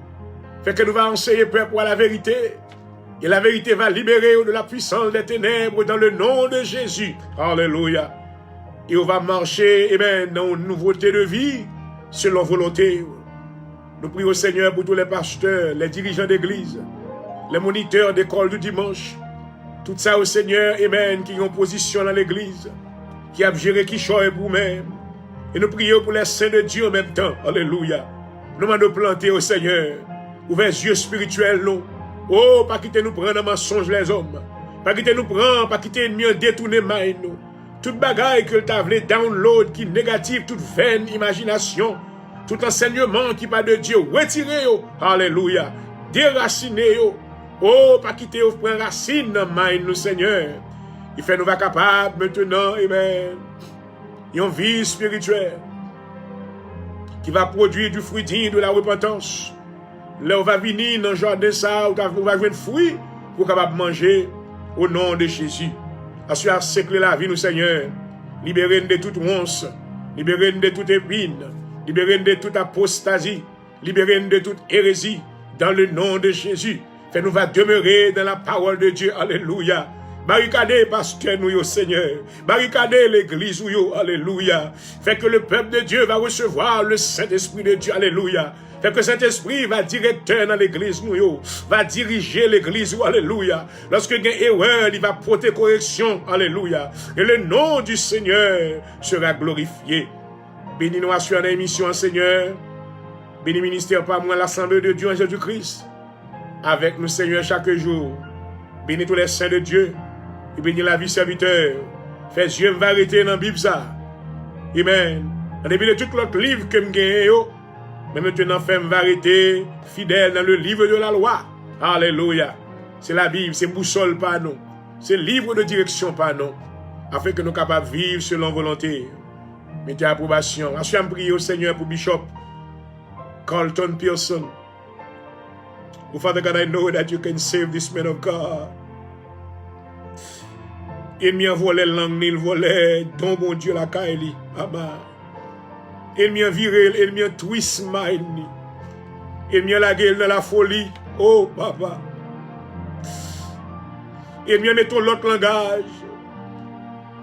Fait que nous allons enseigner peuple à la vérité. Et la vérité va libérer de la puissance des ténèbres dans le nom de Jésus. Alléluia. Et on va marcher, amen, dans une nouveauté de vie, selon volonté. Nous prions au Seigneur pour tous les pasteurs, les dirigeants d'église, les moniteurs d'école du dimanche. Tout ça au Seigneur, amen, qui ont position dans l'église, qui a géré qui choisit pour eux-mêmes. Et nous prions pour les saints de Dieu en même temps. Alléluia. Nous allons planter au Seigneur. Ouvert les yeux spirituels, nous. Oh, pas quitter nous prendre en mensonge les hommes. Pas quitter nous prendre, pas quitter ennemi en détourner main nous. Toute bagaille que tu as voulu download qui est négative, toute vaine imagination, tout enseignement qui pas de Dieu, retirez-le. Alléluia. Déracinez-le. Oh, pas quitter vous prendre racine dans main nous, Seigneur. Il fait nous va capables maintenant, amen. Une vie spirituelle qui va produire du fruit digne de la repentance. Là, on va venir dans le jardin, ça, on va jouer de fruits pour capable manger au nom de Jésus. Assure sécler la vie, nous, Seigneur. Libérez-nous de toute once. Libérez-nous de toute épine. Libérez-nous de toute apostasie. Libérez-nous de toute hérésie. Dans le nom de Jésus. Fais-nous va demeurer dans la parole de Dieu. Alléluia. Barricadez, pasteur, nous, Seigneur. Barricadez l'église, nous, alléluia. Fait que le peuple de Dieu va recevoir le Saint-Esprit de Dieu. Alléluia. Fait que cet esprit va directeur dans l'église, nous, va diriger l'église, alléluia. Lorsque il y a erreur, il va porter correction, alléluia. Et le nom du Seigneur sera glorifié. Bénis-nous à sur l'émission, Seigneur. Bénis ministère par moi, l'Assemblée de Dieu en Jésus-Christ. Avec nous, Seigneur, chaque jour. Bénis tous les saints de Dieu. Et bénis la vie serviteur. Fais Dieu me vérité dans la Bible, ça. Amen. En début de tout l'autre livre que je gagne, mais maintenant, fais une vérité fidèle dans le livre de la loi. Alléluia. C'est la Bible, c'est boussole par nous. C'est livre de direction par nous. Afin que nous soyons capables de vivre selon volonté. Mettez approbation. Je prie au Seigneur pour Bishop Carlton Pearson. Oh, Father God, I know that you can save this man of God. Il m'a volé langue, il volé don bon Dieu la kaili. Amen. Il m'a viré, il m'a twist mind. Il m'a la gueule dans la folie. Oh, papa. Il m'a mis l'autre langage.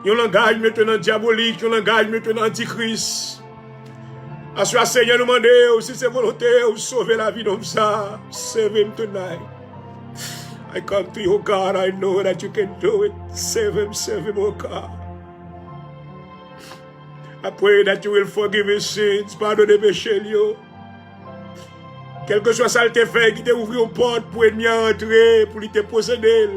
Un langage maintenant diabolique, un langage maintenant antichrist. À ce Seigneur nous demande, si c'est volonté, de sauver la vie d'homme ça. Save him tonight. I come to you, God. I know that you can do it. Save him, oh God. I pray that you will forgive his sins. Pardonne mes péchés, quel que soit ça le fait, qui t'a ouvert une porte pour ennemi entrer, pour lui te posséder.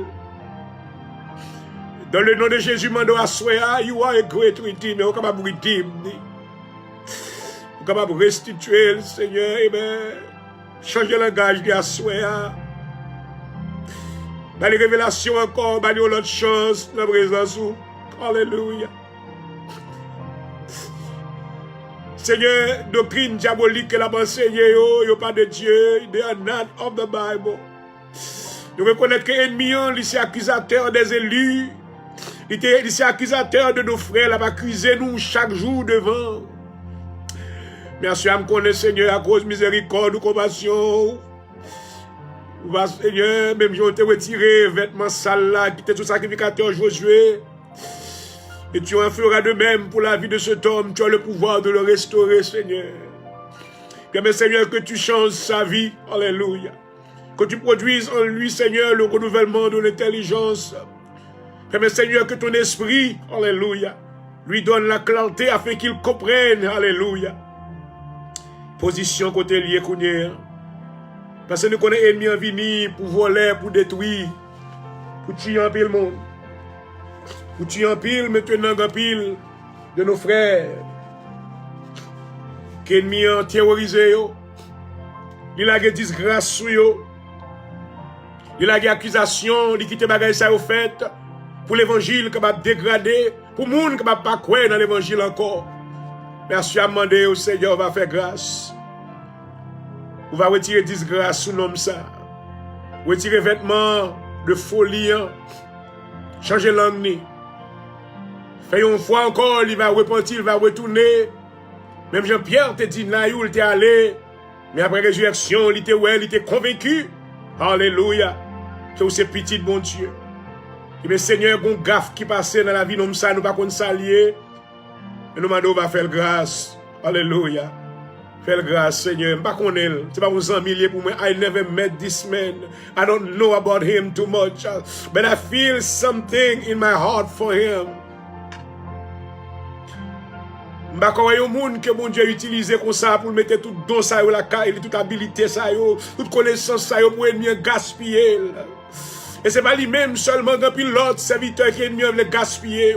Dans le nom de Jésus, mando à soi, you are a great redeemer. Vous êtes capable de redeem. Vous êtes capable de restituer, Seigneur. Amen. Changer le langage de soi. Dans les révélations encore, dans l'autre chance, dans la présence. Alléluia. Seigneur, doctrine diabolique qu'elle a enseigné, il n'y a pas de Dieu, they are not of the Bible. Nous reconnaissons que l'ennemi, il est accusateur des élus, il est accusateur de nos frères, il va accuser nous chaque jour devant. Merci à me connaître, Seigneur, à cause de miséricorde ou compassion. Seigneur, même si on t'a retiré vêtements sales là, qui était tout sacrificateur Josué. Et tu en feras de même pour la vie de cet homme. Tu as le pouvoir de le restaurer, Seigneur. Permets, Seigneur, que tu changes sa vie. Alléluia. Que tu produises en lui, Seigneur, le renouvellement de l'intelligence. Permets, Seigneur, que ton esprit, alléluia, lui donne la clarté afin qu'il comprenne, alléluia. Position côté lié, Kounia. Parce que nous connaissons l'ennemi en vini pour voler, pour détruire, pour tuer en pile le monde. Pour tuer en pile, maintenant en pile de nos frères. Qu'ennemi a terrorisé, il a des disgrâces sur eux. Il a des accusations, il quitte bagay ça au fait pour l'évangile qui va dégrader, pour le monde qui va pas croire dans l'évangile encore. Merci à demander au Seigneur va faire grâce. On va retirer disgrâce sous nom ça. Retirer vêtements de folie, changer langue. Fait une fois encore, il va repentir, il va retourner. Même Jean-Pierre te dit, là où il était allé, mais après résurrection, il était convaincu. Alléluia. Que c'est petit bon Dieu. Et bien, Seigneur, bon gaffe qui passait dans la vie, nous ne pas qu'on s'allier. Et nous demandons, va faire grâce. Alléluia. Faire grâce, Seigneur. Pas qu'on est. C'est pas vous ennuyez pour moi. I never met this man. I don't know about him too much. But I feel something in my heart for him. Je ne sais pas monde que mon Dieu utilise comme ça pour mettre tout don ça la caille, toute habilité ça toute connaissance ça pour ennemi gaspiller. Et c'est pas lui-même seulement dans pile l'autre serviteur qui ennemi veut gaspiller.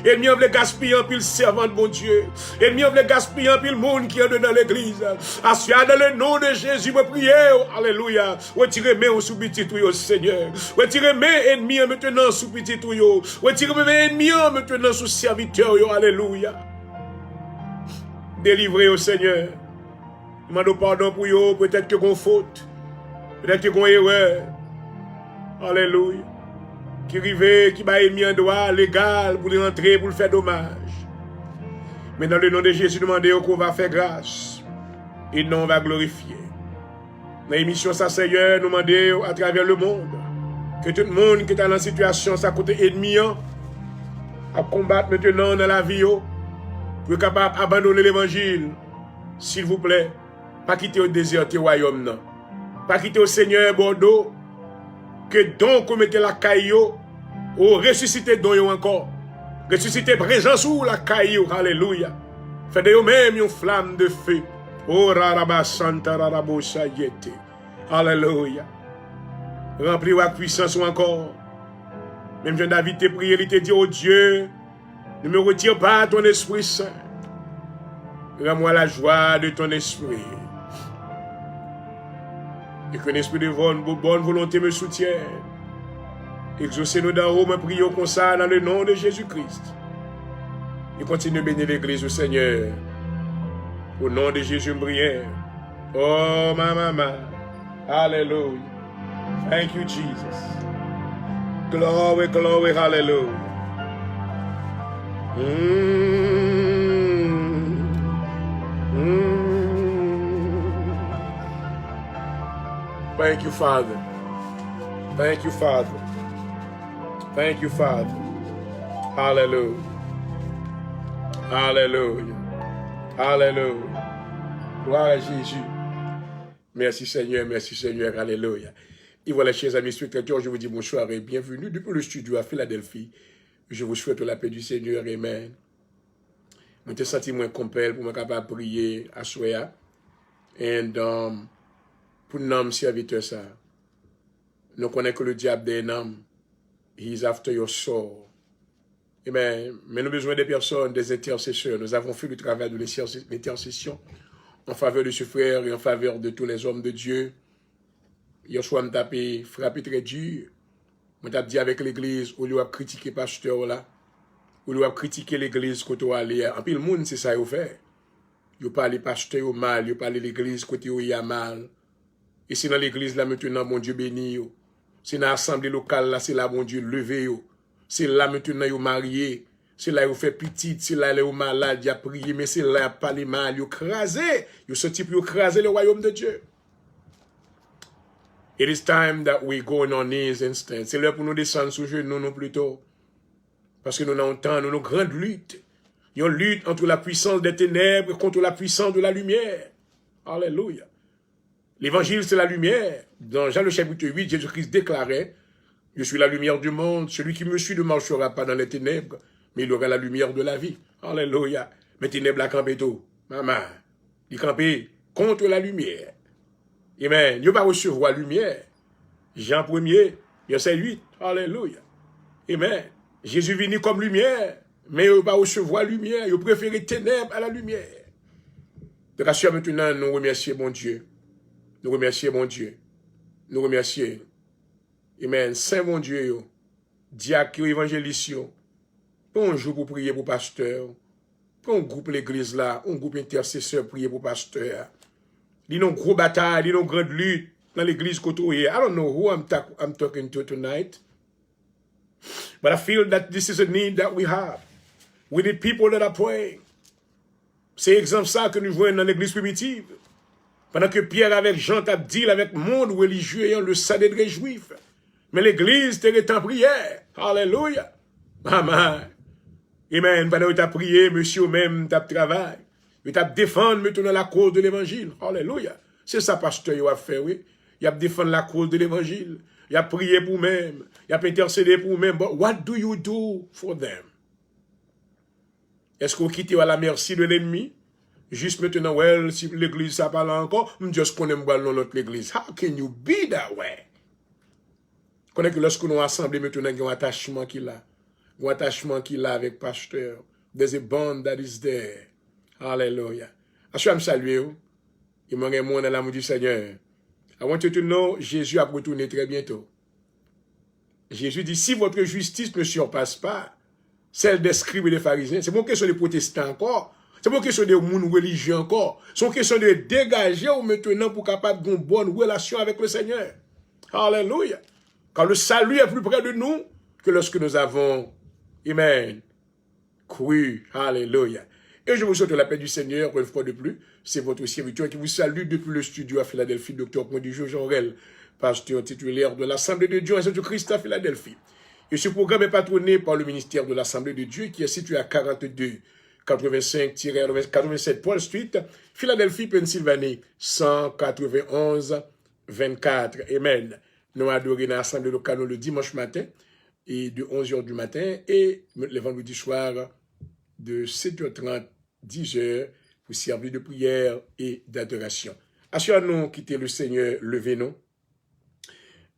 Ennemi veut gaspiller en pile servant de mon Dieu. Ennemi veut gaspiller en pile monde qui est dans l'église. Assois dans le nom de Jésus me prier. Alléluia. Retirez mes sous petit tout Seigneur. Retirez mes ennemis maintenant sous petit tout yo. Retirez mes ennemis maintenant sous serviteur yo. Alléluia. Délivrez au Seigneur. Demandons pardon pour vous. Peut-être que vous faute. Peut-être que vous erreur. Alléluia. Qui arrive, qui va émis un droit légal pour rentrer, pour le faire dommage. Mais dans le nom de Jésus, demandez qu'on va faire grâce. Et non, on va glorifier. Dans l'émission, ça, Seigneur, nous demandons à travers le monde que tout le monde qui est dans la situation, ça côté ennemi, à combattre maintenant dans la vie, pour être capable d'abandonner l'évangile, s'il vous plaît, pas quitter au désert du royaume, non. Pas quitter au Seigneur Bordeaux, que donc on mette la caillou, ou ressusciter don encore. Ressusciter présence ou la caillou, alléluia. Faites de vous-même une flamme de feu. Oh, raraba santa rarabo sayete. Alléluia. Remplis la puissance ou encore. Même Jean David te prié, il te dit, oh Dieu, ne me retire pas ton Esprit Saint. Rends-moi la joie de ton esprit. Et qu'un esprit de bonne volonté me soutienne. Exaucez-nous d'en haut, me prions comme ça dans le nom de Jésus-Christ. Et continue de bénir l'Église au Seigneur. Au nom de Jésus, me prions. Oh, ma maman. Hallelujah. Thank you, Jesus. Glory, glory, hallelujah. Thank you, Father. Thank you, Father. Thank you, Father. Hallelujah. Hallelujah. Hallelujah. Gloire à Jésus. Merci Seigneur, merci Seigneur. Alléluia. Et voilà, chers amis spectateurs, je vous dis bonsoir et bienvenue depuis le studio à Philadelphie. Je vous souhaite la paix du Seigneur. Amen. Je me sens moins compel pour me capable de prier à Soya. Et pour nous serviteur ça. Nous connaissons que le diable des noms. He is after your soul. Amen. Mais nous avons besoin des personnes, des intercesseurs. Nous avons fait le travail de l'intercession en faveur de ce frère et en faveur de tous les hommes de Dieu. Hier soir, je tapé frappé très dur. Je t'ai dit avec l'église, au lieu de critiquer le pasteur là, au lieu de critiquer l'église côté où aller. En plus, le monde, c'est ça qu'il fait. Il parle pasteur mal, il parle l'église côté où il y a mal. Et c'est dans l'église là maintenant, mon Dieu béni. C'est dans l'assemblée locale là, c'est là, mon Dieu, levé. C'est là maintenant, il marié. C'est là, il fait petit. C'est là, il est malade, il a prié. Mais c'est là, il a parlé mal, il a crasé. Il a sorti pour craser le royaume de Dieu. It is time that we go on our knees instant. C'est l'heure pour nous descendre sous genoux, nous plutôt. Parce que nous entendons nos grandes luttes. Il y a une lutte entre la puissance des ténèbres contre la puissance de la lumière. Alléluia. L'évangile, c'est la lumière. Dans Jean le chapitre 8, Jésus-Christ déclarait, « Je suis la lumière du monde. Celui qui me suit ne marchera pas dans les ténèbres, mais il aura la lumière de la vie. » Alléluia. Mais ténèbres, la campé tout. Maman, il campé contre la lumière. Amen. Il ne va pas recevoir la lumière. Jean 1er, verset 8. Alléluia. Amen. Jésus venu comme lumière, mais il ne va pas recevoir la lumière. Il préfère ténèbres à la lumière. Donc, à ce maintenant, nous remercions mon Dieu. Nous remercions mon Dieu. Nous remercions. Amen. Saint mon Dieu, diacre, évangéliste, pour un jour pour prier pour pasteur, pour un groupe l'église là, un groupe intercesseur prier pour pasteur. Il y a une grosse bataille, il y a une grande lutte dans l'église côtoyée. I don't know who I'm talking to tonight, but I feel that this is a need that we have. We need people that are praying. C'est exemple ça que nous voyons dans l'église primitive. Pendant que Pierre avec Jean t'a dit avec le monde religieux ayant le Sanhédrin juif. Mais l'église était en prière. Alléluia. Amen. Amen. Pendant que tu as prié, monsieur même, tu as travaillé. Tu as défendu maintenant la cause de l'évangile. Alléluia. C'est ça, pasteur, il a fait, oui. Il a défendu la cause de l'évangile. Il a prié pour même. Il a intercédé pour même. But what do you do for them? Est-ce qu'on quitte à la merci de l'ennemi? Juste maintenant, well, si l'église ça parle encore, je just connais dans l'autre l'église. How can you be that way? Connais que lorsque nous assemblés maintenant, il y a un attachement qu'il a. Un attachement qu'il a avec pasteur. There's a bond that is there. Hallelujah. Je vais me saluer. Il m'a dit, dans l'amour du Seigneur. I want you to know, Jésus a retourné très bientôt. Jésus dit, si votre justice ne surpasse pas celle des scribes et des pharisiens, c'est pas une question des protestants encore. C'est pas une question de monde religieux encore. C'est une question de dégager ou maintenant pour capable d'une bonne relation avec le Seigneur. Alléluia. Car le salut est plus près de nous que lorsque nous avons, amen, cru. Alléluia. Et je vous souhaite la paix du Seigneur, une fois de plus. C'est votre serviteur qui vous salue depuis le studio à Philadelphie, Dr. Jean Jorel, pasteur titulaire de l'Assemblée de Dieu en Jésus-Christ à Philadelphie. Et ce programme est patronné par le ministère de l'Assemblée de Dieu qui est situé à 42-85-87 Paul Street, Philadelphie, Pennsylvanie, 191-24. Amen. Nous adorons l'Assemblée locale le dimanche matin et de 11h du matin et le vendredi soir de 7h30, 10h pour servir de prière et d'adoration. Assurons-nous quitter le Seigneur, levez-nous.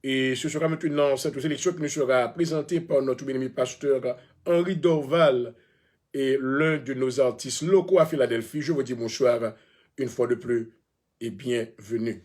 Et ce sera maintenant cette sélection qui nous sera présentée par notre bien-aimé pasteur Henri Dorval et l'un de nos artistes locaux à Philadelphie. Je vous dis bonsoir une fois de plus et bienvenue.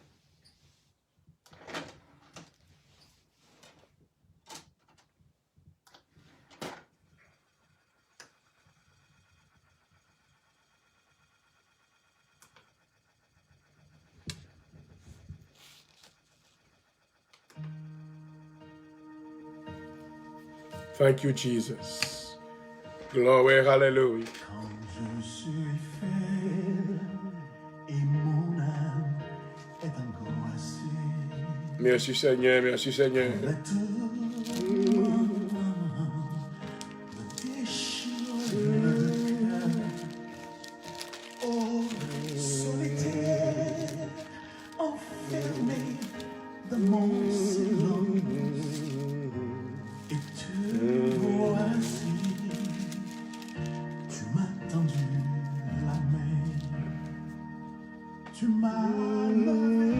Thank you, Jesus. Glory, hallelujah. Quand je suis faible et mon âme est angoissée. Merci Seigneur, merci Seigneur. Le déchire le cœur. Oh, solitaire, enfermé dans mon silence. Et tu voici, tu m'as tendu la main, tu m'as levé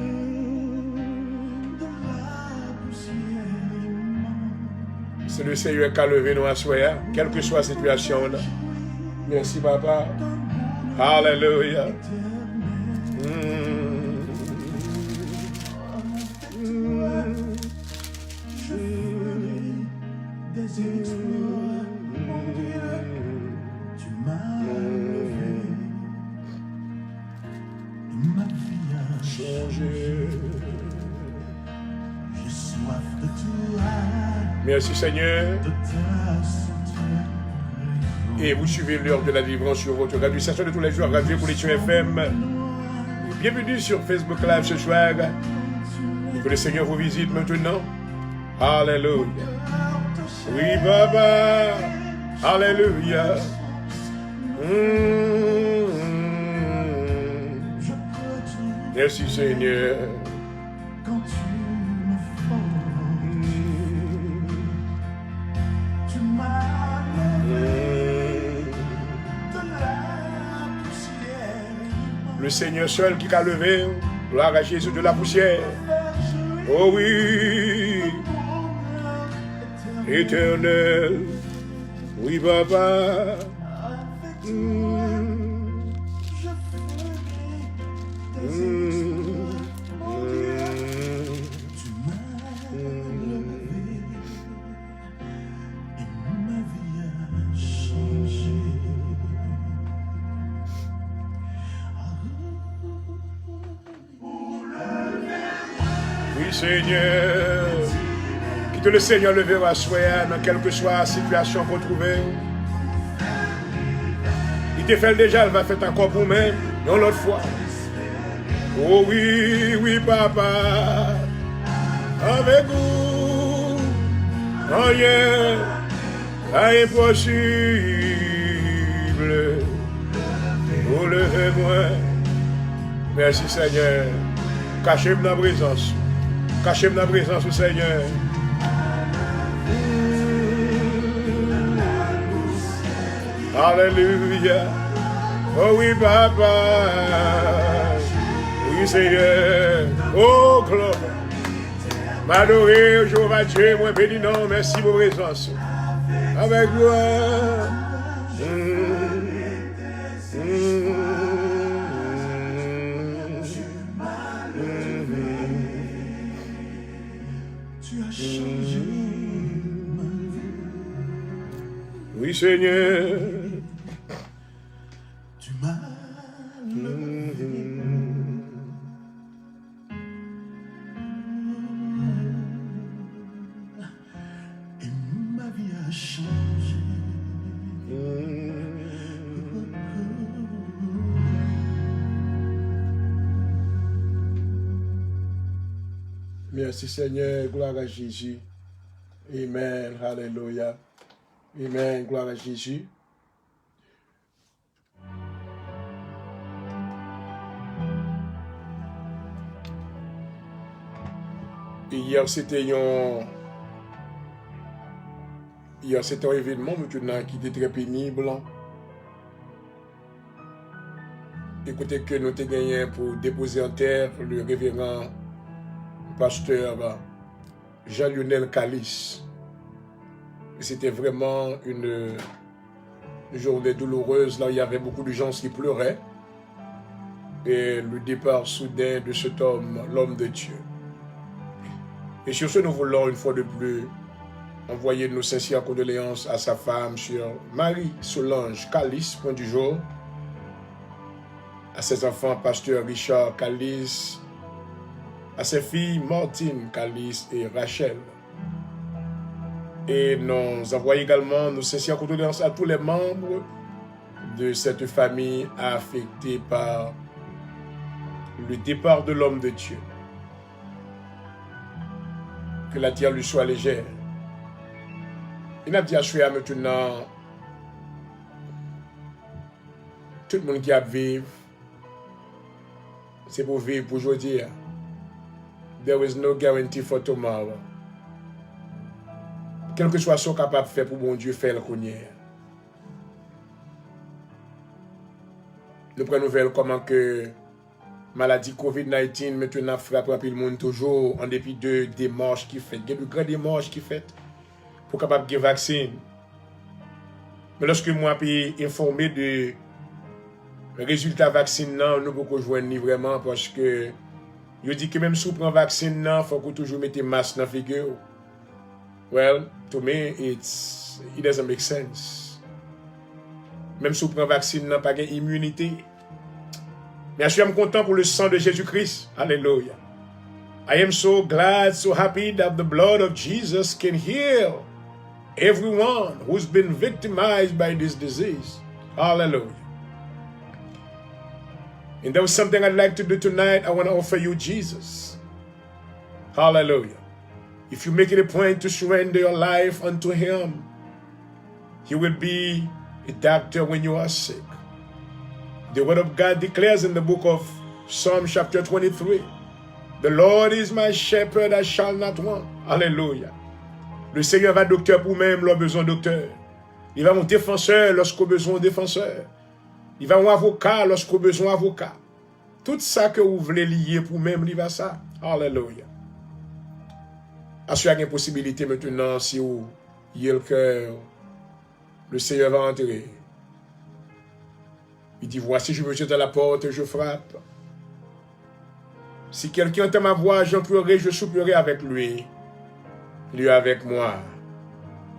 de la poussière immonde. C'est le Seigneur qui a levé nous à soi, quelle que soit la situation. Là. Merci Papa. Hallelujah. Des exploits, mon Dieu, tu m'as levé, ma vie a changé. J'ai soif de toi, Merci Seigneur. de ta santé. Et vous suivez l'heure de la délivrance sur votre radio station de tous les jours, Radio Connexion FM. Bienvenue sur Facebook Live ce soir. Et que le Seigneur vous visite maintenant. Alléluia. Oui, Papa. Alléluia. Je peux dire Merci Seigneur. quand tu me formes, tu m'as levé de la poussière. Le Seigneur seul qui t'a levé. Gloire à Jésus de la poussière. Oh oui. Éternel. Oui, Papa. Je ferai des exploits, mon Dieu. Tu m'as levé et ma vie a changé. Oui, Seigneur. Que le Seigneur le verra soir dans quelle que soit la situation qu'on trouve. Il te fait déjà, il va faire encore pour même, non l'autre fois. Oh oui, oui, Papa. Avec vous, rien n'est impossible. Vous levez-moi. Merci Seigneur. Cachez-moi dans la présence. Cachez-moi dans la présence du Seigneur. Alléluia. Oh oui, Papa. Oui, Seigneur. Oh, gloire. M'adorer, Jéhovah Dieu, moi béni, non, merci pour votre présence. Avec gloire. Tu as changé ma vie. Oui, Seigneur. Tu m'as levé. Et ma vie a changé. Merci Seigneur, gloire à Jésus. Amen, alléluia. Amen, gloire à Jésus. Hier c'était un événement maintenant qui était très pénible. Écoutez que nous avons gagné pour déposer en terre le révérend pasteur Jean-Lionel Calis. C'était vraiment une journée douloureuse. Là, il y avait beaucoup de gens qui pleuraient. Et le départ soudain de cet homme, l'homme de Dieu. Et sur ce, nous voulons une fois de plus envoyer nos sincères condoléances à sa femme, sur Marie-Solange Calis, point du jour, à ses enfants, pasteur Richard Calis, à ses filles Martine Calis et Rachel. Et nous envoyons également nos sincères condoléances à tous les membres de cette famille affectée par le départ de l'homme de Dieu. Que la terre lui soit légère. Il a dit à Chouya maintenant, tout le monde qui a vécu, c'est pour vivre pour aujourd'hui. There is no guarantee for tomorrow. Quel que soit ce qu'on est capable de faire pour bon Dieu, faire le connaître. Nous prenons nouvelle comment que maladie COVID-19 maintenant frappe le monde toujours en dépit de démarches qui fait. Il y a de grandes démarches qui fait pour capable de vaccin. Mais lorsque moi suis informé de résultat vaccin, nous ne pouvons pas jouer vraiment parce que je dis que même si on prend vaccin, il faut toujours mettre masque dans la figure. Well, to me, it doesn't make sense. Même si on prend vaccin, il n'y a pas d'immunité. Mais je suis content pour le sang de Jésus-Christ. Alléluia. I am so glad, so happy that the blood of Jesus can heal everyone who's been victimized by this disease. Hallelujah. And there was something I'd like to do tonight. I want to offer you Jesus. Hallelujah. If you make it a point to surrender your life unto Him, He will be a doctor when you are sick. The word of God declares in the book of Psalm chapter 23, the Lord is my shepherd, I shall not want. Alléluia. Le Seigneur va docteur pour même lorsqu'il a besoin de docteur. Il va mon défenseur lorsqu'il a besoin de défenseur. Il va mon avocat lorsqu'il a besoin d'avocat. Tout ça que vous voulez lier pour même, il va ça. Alléluia. Assurez une possibilité maintenant, si vous y avez le cœur, le Seigneur va entrer. Il dit, voici, je me jette à la porte et je frappe. Si quelqu'un entend ma voix, j'entrerai, je souperai avec lui. Lui avec moi.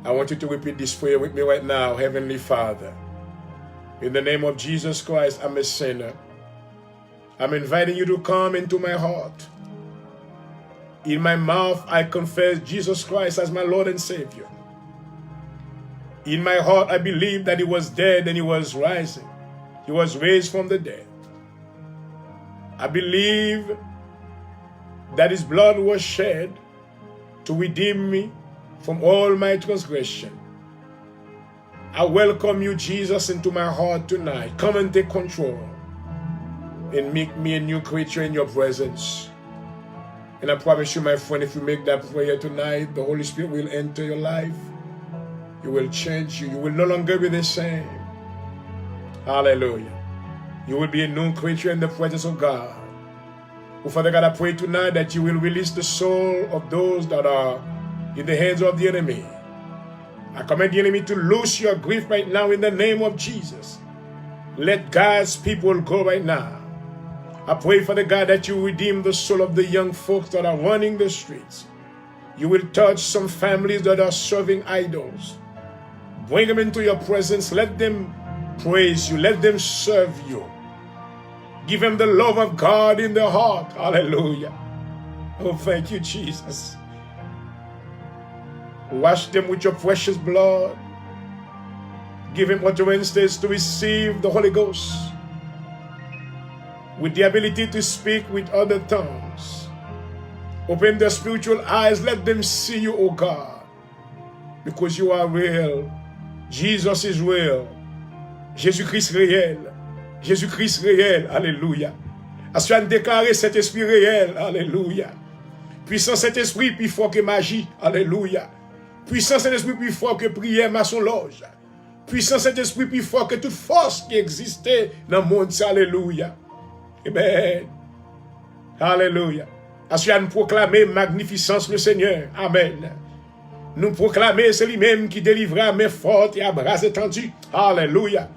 I want you to repeat this prayer with me right now. Heavenly Father, in the name of Jesus Christ, I'm a sinner. I'm inviting you to come into my heart. In my mouth, I confess Jesus Christ as my Lord and Savior. In my heart, I believe that He was dead and He was rising. He was raised from the dead. I believe that His blood was shed to redeem me from all my transgression. I welcome you, Jesus, into my heart tonight. Come and take control and make me a new creature in your presence. And I promise you, my friend, if you make that prayer tonight, the Holy Spirit will enter your life. He will change you. You will no longer be the same. Hallelujah. You will be a new creature in the presence of God. Oh, Father God, I pray tonight that you will release the soul of those that are in the hands of the enemy. I command the enemy to loose your grief right now in the name of Jesus. Let God's people go right now. I pray, Father God, that you redeem the soul of the young folks that are running the streets. You will touch some families that are serving idols. Bring them into your presence. Let them praise you. Let them serve you. Give them the love of God in their heart. Hallelujah. Oh, thank you, Jesus. Wash them with your precious blood. Give them utterances to receive the Holy Ghost, with the ability to speak with other tongues. Open their spiritual eyes. Let them see you, O God, because you are real. Jesus is real. Jésus-Christ réel. Jésus-Christ réel. Alléluia. Assois déclarer cet esprit réel. Alléluia. Puissant cet esprit plus fort que magie. Alléluia. Puissant cet esprit plus fort que prière, maçon loge. Puissant cet esprit plus fort que toute force qui existait dans le monde. Alléluia. Amen. Alléluia. Assois nous proclamer magnificence le Seigneur. Amen. Nous proclamer, c'est lui-même qui délivra main forte et à bras étendus. Alléluia.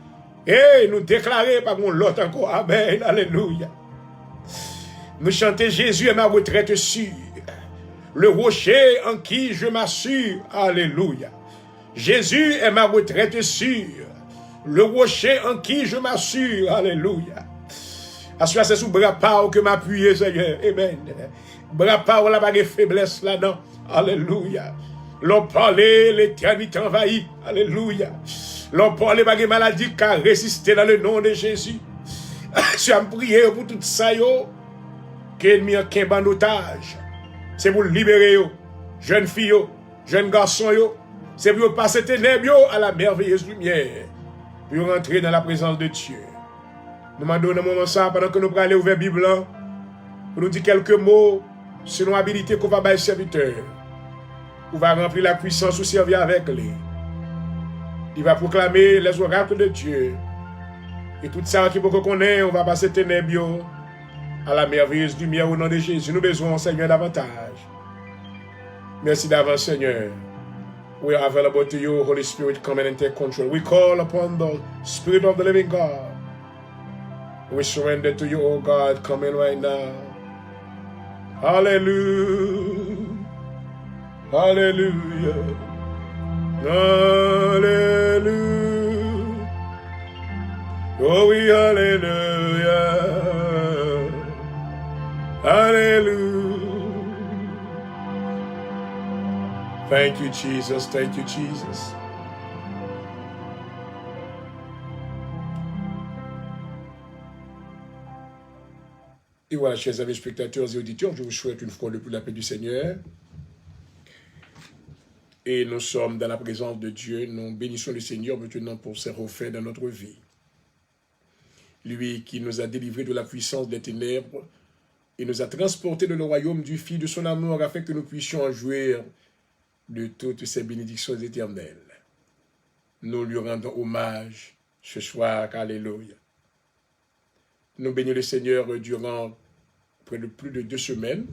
Et nous déclarer par mon lot encore. Amen. Alléluia. Nous chanter Jésus est ma retraite sûre. Le rocher en qui je m'assure. Alléluia. Jésus est ma retraite sûre. Le rocher en qui je m'assure. Alléluia. Assois c'est sous bras pao que m'appuyer, Seigneur. Amen. Bras pao là, pas de faiblesse là-dedans. Alléluia. L'on parlait, l'éternité envahie. Alléluia. L'on parlait, pas de maladie qui a résisté dans le nom de Jésus. Je suis en prière pour tout ça, yo. Qu'ennemi a qu'un ban otage. C'est pour libérer, yo. Jeune fille, yo. Jeune garçon, yo. C'est pour passer ténèbres, yo, à la merveilleuse lumière. Pour rentrer dans la présence de Dieu. Nous m'en donnons un moment ça, pendant que nous allons aller ouvrir la Bible, pour nous dire quelques mots sur nos habilités qu'on va bailler serviteur. On va remplir la puissance ou servir avec lui. Il va proclamer les oracles de Dieu. Et tout ça qui peut connaître, on va passer ténèbres à la merveilleuse lumière au nom de Jésus. Nous besoin, Seigneur, davantage. Merci d'avance, Seigneur. We are available to you, Holy Spirit, come in and take control. We call upon the Spirit of the living God. We surrender to you, oh God, come in right now. Hallelujah. Hallelujah. Hallelujah. Oh, we hallelujah. Hallelujah. Thank you, Jesus. Thank you, Jesus. Et voilà, chers amis spectateurs et auditeurs, je vous souhaite une fois de plus la paix du Seigneur. Et nous sommes dans la présence de Dieu. Nous bénissons le Seigneur maintenant pour ses refaits dans notre vie. Lui qui nous a délivrés de la puissance des ténèbres et nous a transportés dans le royaume du Fils de son amour afin que nous puissions en jouir de toutes ses bénédictions éternelles. Nous lui rendons hommage ce soir. Alléluia. Nous bénissons le Seigneur durant près de plus de 2 semaines.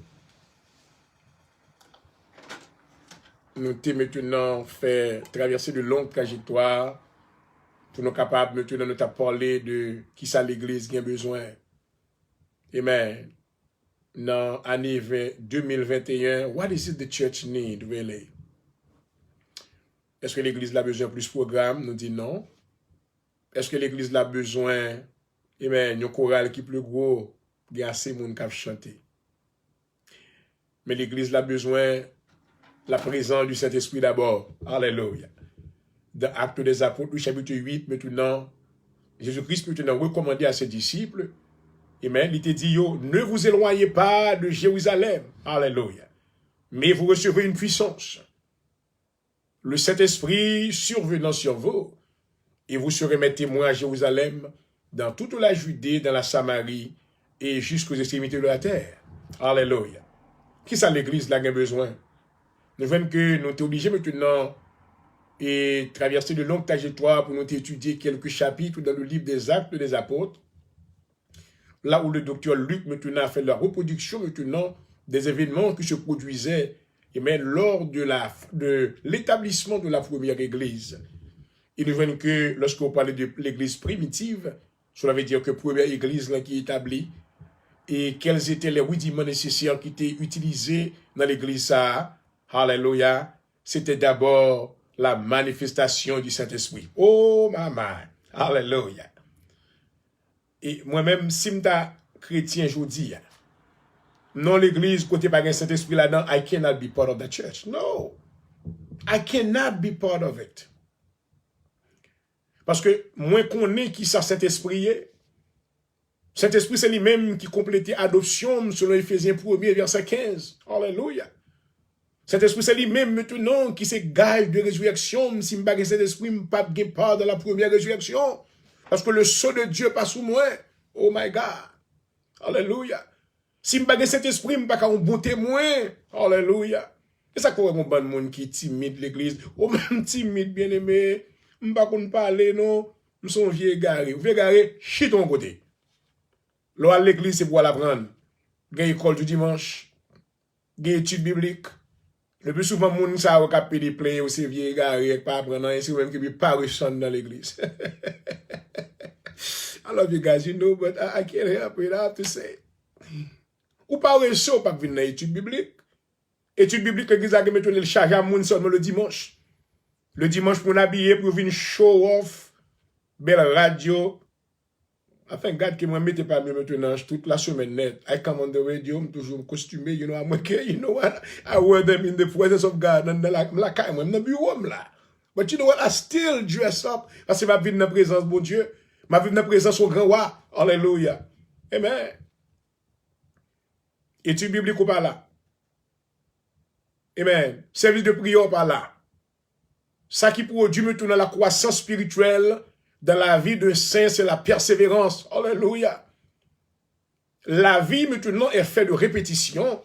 Nous t'ai maintenant fait traverser de longues trajectoires pour nous capables maintenant de parler de qui ça l'Église a besoin. Amen. Dans l'année 2021, what is it the church need really? Est-ce que l'Église a besoin de plus de programmes? Nous dit non. Est-ce que l'Église a besoin, amen, d'un choral qui est plus gros, il y a assez de monde qui a chanté. Mais l'Église a besoin de la présence du Saint-Esprit d'abord. Alléluia. Dans Actes des Apôtres, chapitre 8, maintenant, Jésus-Christ maintenant recommandé à ses disciples, amen, il te dit, ne vous éloignez pas de Jérusalem. Alléluia. Mais vous recevrez une puissance. Le Saint-Esprit survenant sur vous, et vous serez mes témoins à Jérusalem, dans toute la Judée, dans la Samarie, et jusqu'aux extrémités de la terre. Alléluia. Qui ça l'Église là a besoin? Nous voyons que nous sommes obligés maintenant et traverser de longues trajectoires pour nous étudier quelques chapitres dans le livre des Actes des Apôtres, là où le docteur Luc maintenant a fait la reproduction maintenant des événements qui se produisaient lors de l'établissement de la première église. Et nous voyons que lorsqu'on parlait de l'église primitive, cela veut dire que la première église là, qui est établie, et quels étaient les rudiments nécessaires qui étaient utilisés dans l'église. Alléluia. C'était d'abord la manifestation du Saint-Esprit. Oh, maman. Alléluia. Et moi-même, si je suis chrétien, je dis, non l'église, côté pas un Saint-Esprit là-dedans, I cannot be part of the church. No. I cannot be part of it. Parce que moi, qu'on est qui ça Saint-Esprit est, Saint-Esprit, c'est lui-même qui complétait adoption selon Éphésiens 1er, verset 15. Alléluia. Saint-Esprit, c'est lui-même maintenant qui se gage de résurrection. Si je n'ai pas Saint-Esprit, je ne pas part dans la première résurrection. Parce que le sceau de Dieu passe sous moi. Oh my God. Alléluia. Si je n'ai pas Saint-Esprit, je ne pas un bon témoin. Alléluia. Et ça, quoi, mon bon monde qui est timide, l'église. Oh, même timide, bien-aimé. Je ne pas parler, non. Nous sommes vieux égarés. Vieux égarés, chie ton côté. Là, à l'église, c'est pour l'apprendre. Il y a l'école du dimanche. Il y a l'étude biblique. Le plus souvent, les gens qui ont des plaies aussi vieux égarés, pas apprendre, et c'est même qui ne pas ressentir dans l'église. I love you guys, you know, but I can't help it, I have to say. Ou pas ressentir, pas venir dans l'étude biblique. Étude biblique, l'église a mis le charge à moun seulement le dimanche. Le dimanche, pour nous habiller, pour venir show off, belle radio. Enfin, regarde que moi, mettez pas mieux maintenant, toute la semaine net. I come on the radio, I'm toujours costumé, you know, I'm okay, you know what? I wear them in the presence of God, and like, I'm not bureau là. But you know what? I still dress up, parce que ma vie dans la présence, bon Dieu. Ma vie dans la présence au grand roi. Alléluia. Amen. Étude biblique ou pas là? Amen. Service de prière par là. Ça qui produit maintenant la croissance spirituelle dans la vie de saint, c'est la persévérance. Alléluia. La vie maintenant est faite de répétition.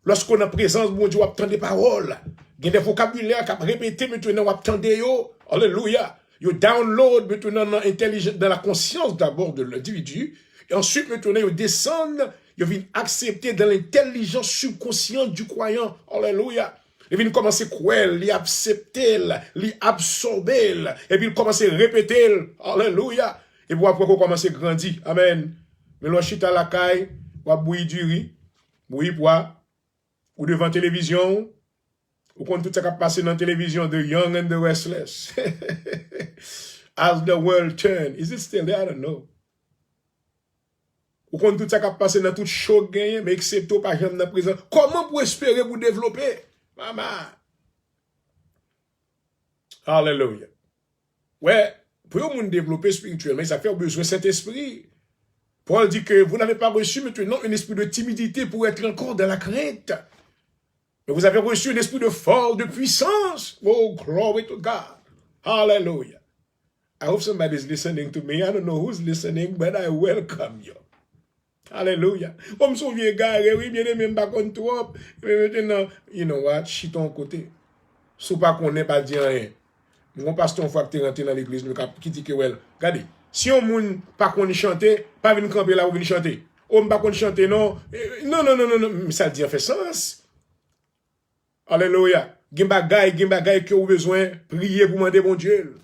Lorsqu'on a présence, bon Dieu, on obtient des paroles. Il y a des vocabulaires qui répété maintenant, on obtient des yo. Alléluia. You download maintenant dans la conscience d'abord de l'individu. Et ensuite maintenant, you descendent, you viennent accepter dans l'intelligence subconsciente du croyant. Alléluia. Il vient commencer à croire, il accepter, il absorber, et puis il commence à répéter. Alléluia. Et puis après, on commence à grandir. Amen. Mais l'on chita la caille, ou à bouillir du riz, bouillir pois, ou devant la télévision, ou quand tout ça qui passe dans la télévision, The Young and the Restless. As the world turn, is it still there? I don't know. Ou quand tout ça qui passe dans tout show gagné, mais excepté par exemple dans la prison, comment pour espérer vous développer? Maman. Alléluia. Ouais, pour vous développer spirituellement, ça fait besoin de cet esprit. Paul dit que vous n'avez pas reçu maintenant un esprit de timidité pour être encore dans la crainte. Mais vous avez reçu un esprit de force, de puissance. Oh, glory to God. Hallelujah. I hope somebody's listening to me. I don't know who's listening, but I welcome you. Hallelujah. Comme son vieux gars, oui, bien aimé, m'pas contre trop. Mais maintenant, you know what, chie ton côté. Si pas qu'on n'est pas dit rien. Mon pasteur, une fois que tu es rentré dans l'église, qui dit que, well, regardez, si on ne pas qu'on chanter, pas venir camper là ou venir chanter. On ne pas qu'on chanter, non. Non. Mais ça dit, en fait sens. Alléluia. Gen bagay que vous besoin, prier pour demander bon Dieu.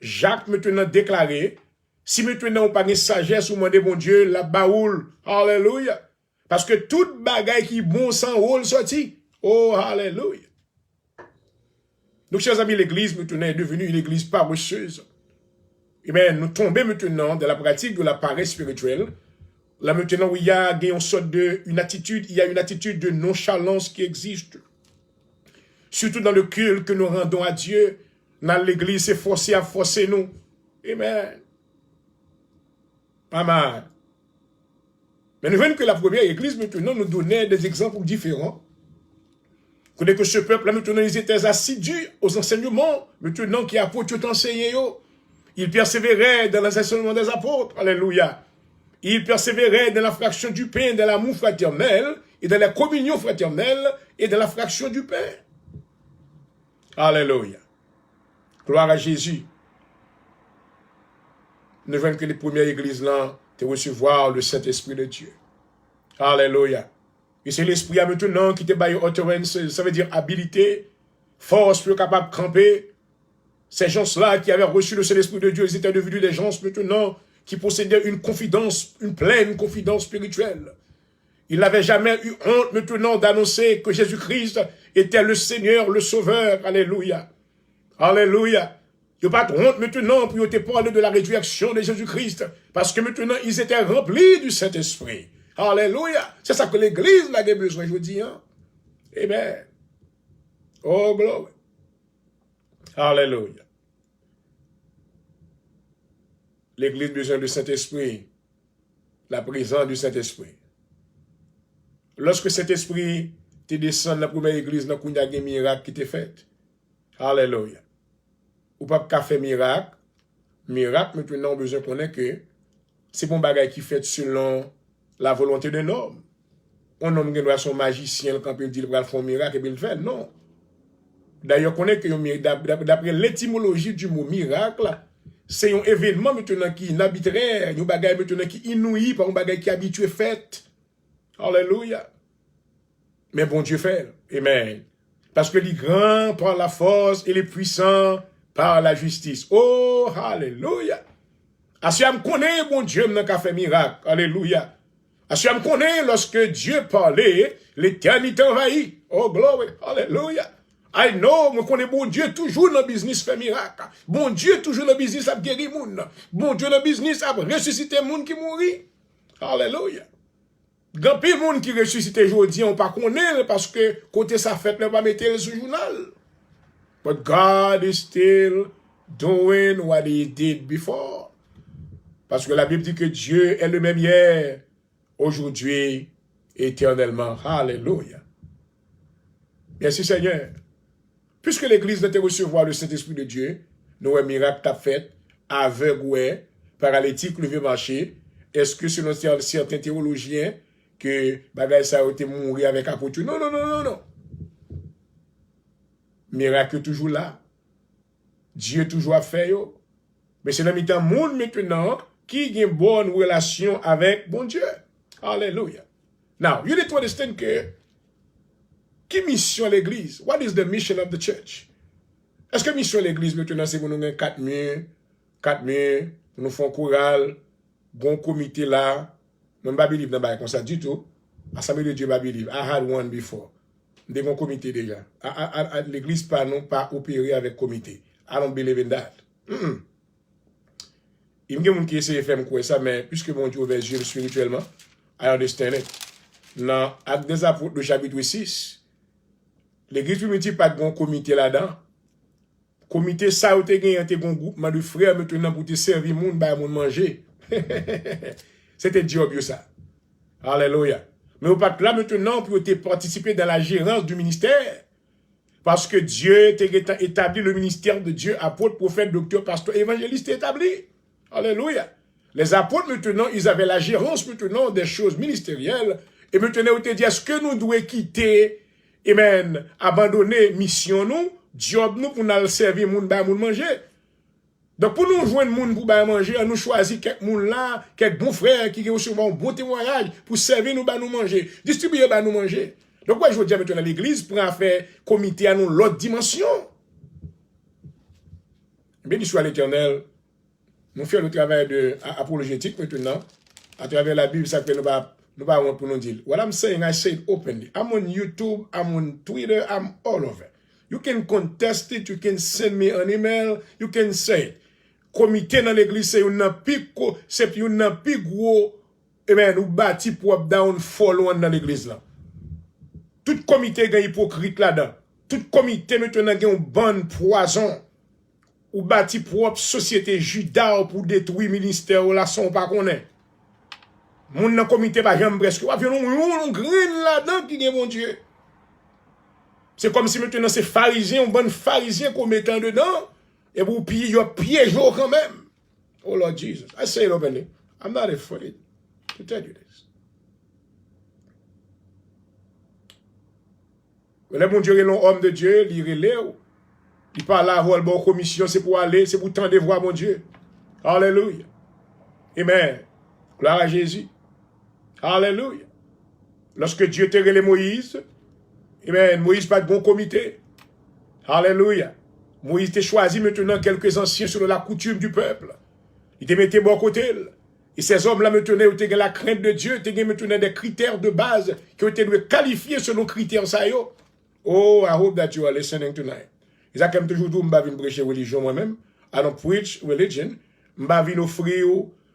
Jacques maintenant déclaré, si maintenant on pas de sagesse ou demander bon Dieu, la baoule. Alléluia. Parce que toute bagay qui bon sans rôle sorti. Oh, alléluia. Donc, chers amis, l'église maintenant est devenue une église paresseuse. Eh bien, nous tombons maintenant dans la pratique de la paresse spirituelle. Là, maintenant, où il y a une sorte une attitude de nonchalance qui existe. Surtout dans le culte que nous rendons à Dieu. Dans l'église, c'est forcé à forcer nous. Amen. Amen. Mais nous voyons que la première église, maintenant, nous donnait des exemples différents. Que ce peuple-là, maintenant, ils étaient assidus aux enseignements, maintenant, qui apôtres tout enseigné. Ils persévéraient dans l'enseignement des apôtres. Alléluia. Ils persévéraient dans la fraction du pain, dans l'amour fraternel, et dans la communion fraternelle, et dans la fraction du pain. Alléluia. Gloire à Jésus. Nous voyons que les premières églises-là, te recevoir le Saint-Esprit de Dieu. Alléluia. Et c'est l'Esprit maintenant qui te baille utterance, ça veut dire habilité, force pour capable de camper. Ces gens-là qui avaient reçu le Saint-Esprit de Dieu, ils étaient devenus des gens maintenant qui possédaient une confidence, une pleine confidence spirituelle. Ils n'avaient jamais eu honte maintenant d'annoncer que Jésus-Christ était le Seigneur, le Sauveur. Alléluia. Alléluia. Il n'y a pas de honte maintenant pour te parler de la résurrection de Jésus-Christ. Parce que maintenant, ils étaient remplis du Saint-Esprit. Alléluia. C'est ça que l'église a besoin, je vous dis. Hein? Amen. Oh, gloire. Alléluia. L'église a besoin du Saint-Esprit. La présence du Saint-Esprit. Lorsque cet esprit te descend dans la première église, il y a des miracles qui te fait. Alléluia. Ou pas qu'à faire miracle. Miracle, maintenant, on a besoin de connaître que c'est bon bagage qui fait selon la volonté d'un homme. Un homme qui doit son magicien, quand il dit qu'il va faire un miracle, et il le fait. Non. D'ailleurs, on connaît que d'après l'étymologie du mot miracle, c'est un événement maintenant qui est inarbitraire, un bagage maintenant qui est inouï par un bagage qui est habitué fait. Alléluia. Mais bon Dieu fait. Amen. Parce que les grands par la force et les puissants par la justice. Oh, alléluia. Assis à me connaître, bon Dieu, n'a qu'à faire miracle. Alléluia. Assis à me connaître, lorsque Dieu parlait, l'éternité envahit. Oh, glory. Alléluia. I know, me connais bon Dieu toujours dans le business fait miracle. Bon Dieu toujours dans le business à guérir moun. Bon Dieu dans le business à ressusciter moun qui mourit. Alléluia. Grand pile moun qui ressuscite aujourd'hui, on pas connaît parce que côté sa fête, ne pas mettre le sous journal. But God is still doing what he did before. Parce que la Bible dit que Dieu est le même hier, aujourd'hui, éternellement. Alléluia. Merci Seigneur. Puisque l'Église doit recevoir le Saint-Esprit de Dieu, nous avons un miracle t'a fait, aveugle, ouais, paralytique, levé marcher. Est-ce que selon certains théologiens, que bagay ça a été mourir avec apôtre? Non. Miracle toujours là. Dieu toujours a fait yo. Mais c'est dans le monde maintenant qui a une bonne relation avec bon Dieu. Alléluia. Now, you need to understand que qui mission l'église? What is the mission of the church? Est-ce que mission l'église maintenant c'est pour nous avoir 4 murs, nous font chorale, bon comité là, même pas believe dans comme ça du tout. Assemblée de Dieu pas believe. I had one before. Des bons comités déjà. L'église pas opérer avec comité. I don't believe in that. Il y a des gens qui essaient de faire quoi ça, mais puisque mon Dieu ouvert les yeux spirituellement, I understand it. Dans Actes des Apôtres, le chapitre 6, l'église primitive pas de bon comité là-dedans. Comité ça ou te gagné un groupe de frères maintenant pour te servir monde ba monde manger. C'était job ça. Alléluia. Mais vous pas là maintenant pour participer dans la gérance du ministère. Parce que Dieu t'a établi le ministère de Dieu, apôtre, prophète, docteur, pasteur, évangéliste établi. Alléluia. Les apôtres maintenant, ils avaient la gérance maintenant des choses ministérielles. Et maintenant, on te dit, est-ce que nous devons quitter, amen, abandonner mission nous, job nous, pour nous servir moun ba moun manger. Donc, pour nous joindre moun pour ba manger, on nous choisit quelques moun là, quelques bons frères qui reçoivent un bon témoignage pour servir nous ba nous manger, distribuer ba nous manger. Donc, moi, je veux dire maintenant l'église pour faire comité à nous l'autre dimension. Béni soit l'Éternel. Nous faisons le travail de apologétique maintenant. À travers la Bible, ça fait nous pas pour nous dire. What I'm saying, I say it openly. I'm on YouTube, I'm on Twitter, I'm all over. You can contest it, you can send me an email, you can say it. Comité dans l'église, c'est une plus gros, ou bâti pour downfall dans l'église là. Tout comité est hypocrite là-dedans. Tout comité maintenant est un bon poison. Ou bâti propre société juda pour détruire le ministère ou la son pas qu'on est. Moun nan comité pas jamais presque. Ou vient un grain là-dedans qui est mon Dieu. C'est comme si maintenant c'est pharisien, un bon pharisien qu'on mettant dedans. Et vous pillez, il y a piège quand même. Oh Lord Jesus. I say it openly. I'm not afraid to tell you this. Le bon Dieu est l'homme de Dieu, il relève. Il parle à avoir bonne commission, c'est pour aller, c'est pour tendre voir mon Dieu. Alléluia. Amen. Gloire à Jésus. Alléluia. Lorsque Dieu t'a relève Moïse, amen, Moïse pas de bon comité. Alléluia. Moïse t'a choisi maintenant quelques anciens selon la coutume du peuple. Il t'a mis bon côté. Et ces hommes-là maintenant, ils ont la crainte de Dieu, ils ont maintenant des critères de base qui ont été qualifiés selon critères ça yo. Oh, I hope that you are listening tonight. Ils ont toujours dit, je vais venir prêcher religion moi-même. I don't preach religion. Je vais venir offrir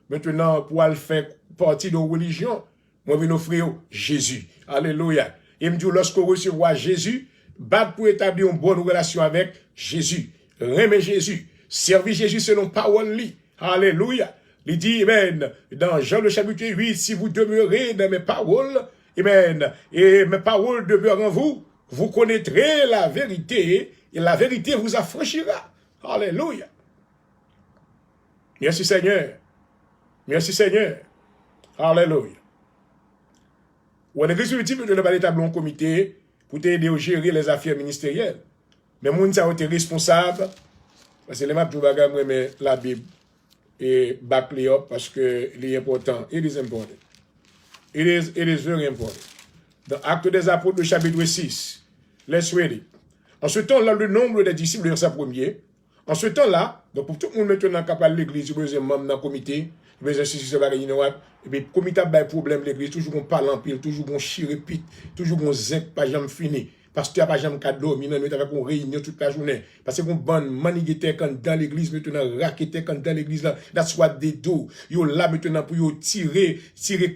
maintenant pour aller faire partie de la religion. Je vais venir offrir Jésus. Alléluia. Il me dit, lorsqu'on recevra Jésus, battre pour établir une bonne relation avec Jésus. Aimer Jésus. Servir Jésus selon parole li. Alléluia. Il dit, amen, dans Jean le chapitre 8, si vous demeurez dans mes paroles, amen, et mes paroles demeurent en vous, vous connaîtrez la vérité, et la vérité vous affranchira. Alléluia. Merci Seigneur. Merci Seigneur. Alléluia. On est résolutif de ne pas établir un comité pour t'aider à gérer les affaires ministérielles. Mais moun ça a été responsable, parce que les maps de mais la Bible et back les up parce que c'est important. It is important. It is very important. Dans Actes des Apôtres, chapitre 6, let's read it. En ce temps-là, le nombre des disciples, verset 1er, en ce temps-là, donc pour tout le monde maintenant capable de l'église, il y a un membre dans le comité, il y a un et puis le comité a un problème de l'église, toujours on parle en pile, toujours on chie répite, toujours on zinc, pas jamais fini. Parce que tu n'as pas jamais qu'à dormir, nous avons une réunion toute la journée. Parce que qu'on bonne manigité quand dans l'église, maintenant, raquette quand dans l'église là, that's what they do. Yo là maintenant pour yo tirer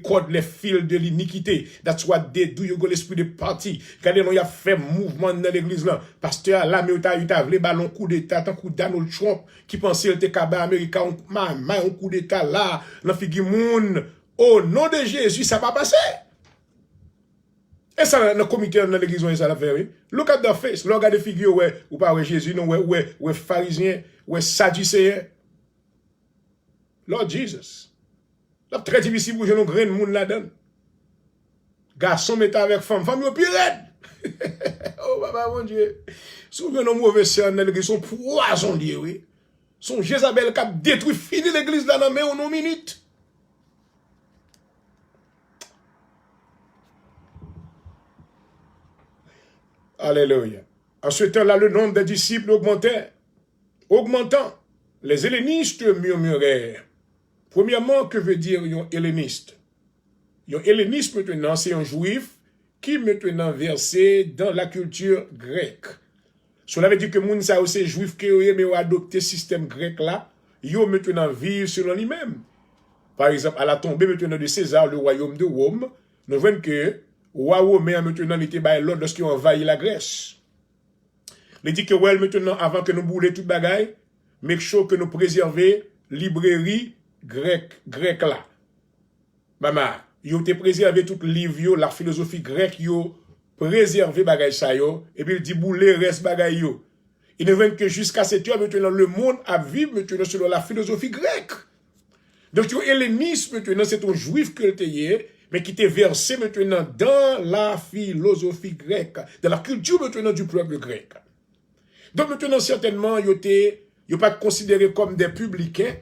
code les fils de l'iniquité. That's what they do. Yo go l'esprit de parti. Quand on y a fait mouvement dans l'église là, pasteur là, mais il a voulu ballon coup d'état, tant coup Donald Trump, qui pensait qu'il était cabas américain, un coup d'état là, dans figure moun. Au nom de Jésus, ça va passer. Et ça, dans le comité dans l'église, ça l'a fait, oui. Look at the face. Look at the figure, ouais, ou pas, ouais, Jésus, non, ouais, pharisien, ouais, sadducéen. Lord Jesus. C'est très difficile pour nous grain de monde là-dedans. Garçon met avec femme, femme, yo pirate. Oh, papa, mon Dieu. Souvent, nos mauvais sœurs dans l'église sont poison, Dieu, oui. Son Jézabel qui a détruit, fini l'église là, mais en 1 minute. Alléluia. En ce temps-là, le nombre des disciples augmentait. Augmentant, les hellénistes murmurèrent. Premièrement, que veut dire un helléniste? Un helléniste, maintenant, c'est un juif qui, maintenant, versé dans la culture grecque. Cela veut dire que moun sa aussi juif qui ont adopté le système grec là, ils ont maintenant vivre selon lui-même. Par exemple, à la tombée maintenant de César, le royaume de Rome, nous voyons que roi romain maintenant était l'ordre lorsqu'ils ont envahi la Grèce. Il dit que ouais, maintenant, avant que nous boulions toute bagaille, make sure que nous préservions librairie grecque là. Maman, Yo te préservé tout livre yo, la philosophie grecque yo, préservé bagay sa yo, et puis il dit boule reste bagay yo. Il ne vient que jusqu'à cette heure, maintenant, le monde a vivre maintenant selon la philosophie grecque. Donc, le hellénisme, maintenant, c'est un juif que le mais qui était versé maintenant dans la philosophie grecque, dans la culture maintenant du peuple grec. Donc, maintenant, certainement, ils n'ont pas considéré comme des publicains,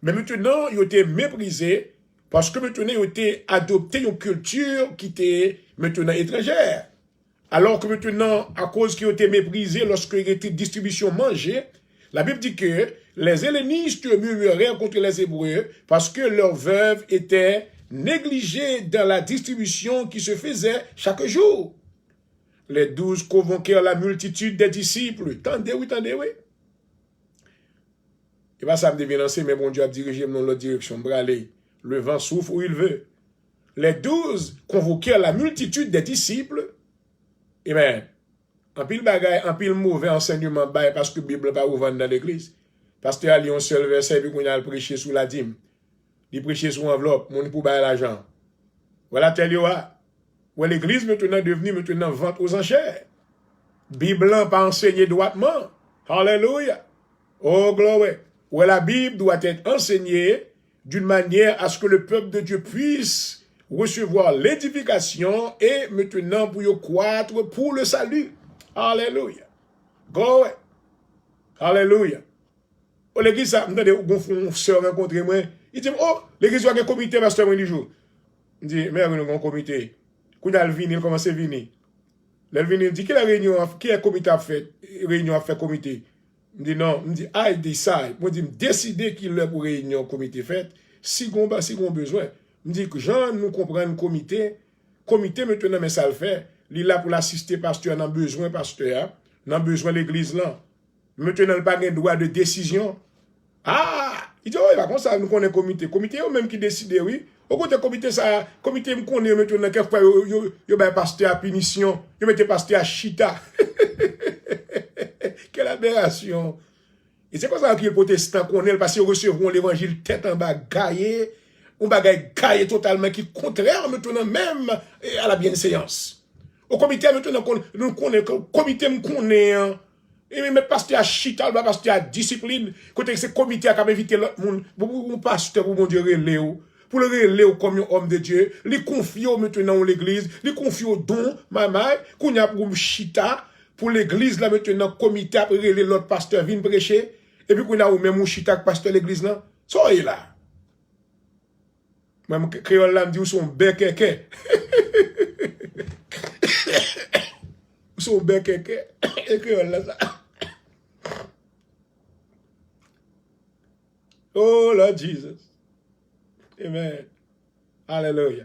mais maintenant, ils ont été méprisés parce que maintenant, ils ont été adoptés une culture qui était maintenant étrangère. Alors que maintenant, à cause qu'ils ont été méprisés lorsqu'il y a été distribution mangée, la Bible dit que les hellénistes murmuraient contre les Hébreux parce que leurs veuves étaient négligées dans la distribution qui se faisait chaque jour. Les 12 convoquèrent la multitude des disciples. Tendez, oui. Et bien, ça me devient lancé, mais bon Dieu a dirigé dans l'autre direction. Bralé, le vent souffle où il veut. Les 12 convoquèrent la multitude des disciples. Et bien, en pile bagaille, en pile mauvais enseignement, parce que la Bible n'est pas ouverte dans l'église. Parce qu'il y a un seul verset, puis qu'on a prêché sous la dîme. Il prêché sous enveloppe, mon pour bailler l'argent. Voilà, tel yo a. Où l'église maintenant est devenue maintenant vente aux enchères. Bible n'a pas enseigné droitement. Alléluia. Oh, gloire. Où la Bible doit être enseignée d'une manière à ce que le peuple de Dieu puisse recevoir l'édification et maintenant pour y croître pour le salut. Alléluia. Go. Alléluia. Oh, l'église, ça, m'entendez, on sœur rencontré moi. Il dit, oh, l'église a un comité, pasteur, moi, du jour. Il dit, mais nous avons un comité. Quand il vient, il commence à venir. Il dit, quelle réunion, quel comité a fait, réunion a fait comité? Il dit, non, il dit, I decide. Moi, je dis, décider qu'il est pour réunion, comité fait, si on a besoin. Je dis que Jean, nous comprenons comité maintenant, mais ça le fait. Il est là pour l'assister, pasteur, n'a besoin, pasteur, n'a besoin l'église là. Maintenant, il n'a pas de droit de décision. Ah! Il dit, oh, il va comme ça, nous connaissons comité, eux même qui décide, oui. Au côté comité, ça, comité, me connaît maintenant, quelquefois, il y a pasteur à punition, il y a pasteur à chita. Quelle aberration! Et c'est comme ça que les protestants connaissent, parce qu'ils recevront l'évangile tête en bas, gaillé, un bagage gaillé totalement, qui est contraire maintenant même à la bienséance. Au comité, maintenant, nous connaissons, comité me connaît, et même pasteur à chita, pasteur à discipline, côté c'est comité à inviter l'autre monde, pour pasteur, pour mon Dieu, pour le relais comme un homme de Dieu, les confier maintenant à l'église, les confier au don, maman, qu'on a pour chita, pour l'église là maintenant, comité à relais l'autre pasteur vient prêcher, et puis qu'on a même un chita pasteur l'église là, soyez là. Même créole là me dit, où sont békeke. Où sont békeke. Et créole là ça. Oh Lord Jesus. Amen. Alléluia.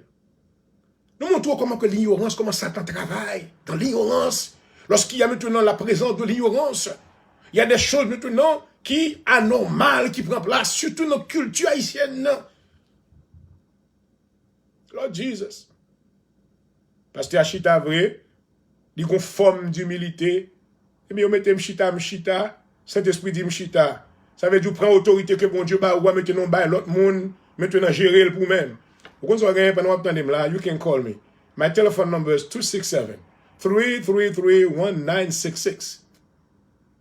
Nous montrons comment que l'ignorance, comment Satan travaille dans l'ignorance. Lorsqu'il y a maintenant la présence de l'ignorance, il y a des choses maintenant qui anormales qui prennent place, surtout dans la culture haïtienne. Lord Jesus. Parce que Achita vrai, il y a une forme d'humilité. Et bien, on met m'chita, Saint-Esprit dit m'chita. Ça veut dire prendre autorité que bon Dieu va ou maintenant ba l'autre monde, maintenant gérer le pour même. Vous connaissez pendant que là, you can call me. My telephone number is 267-333-1966.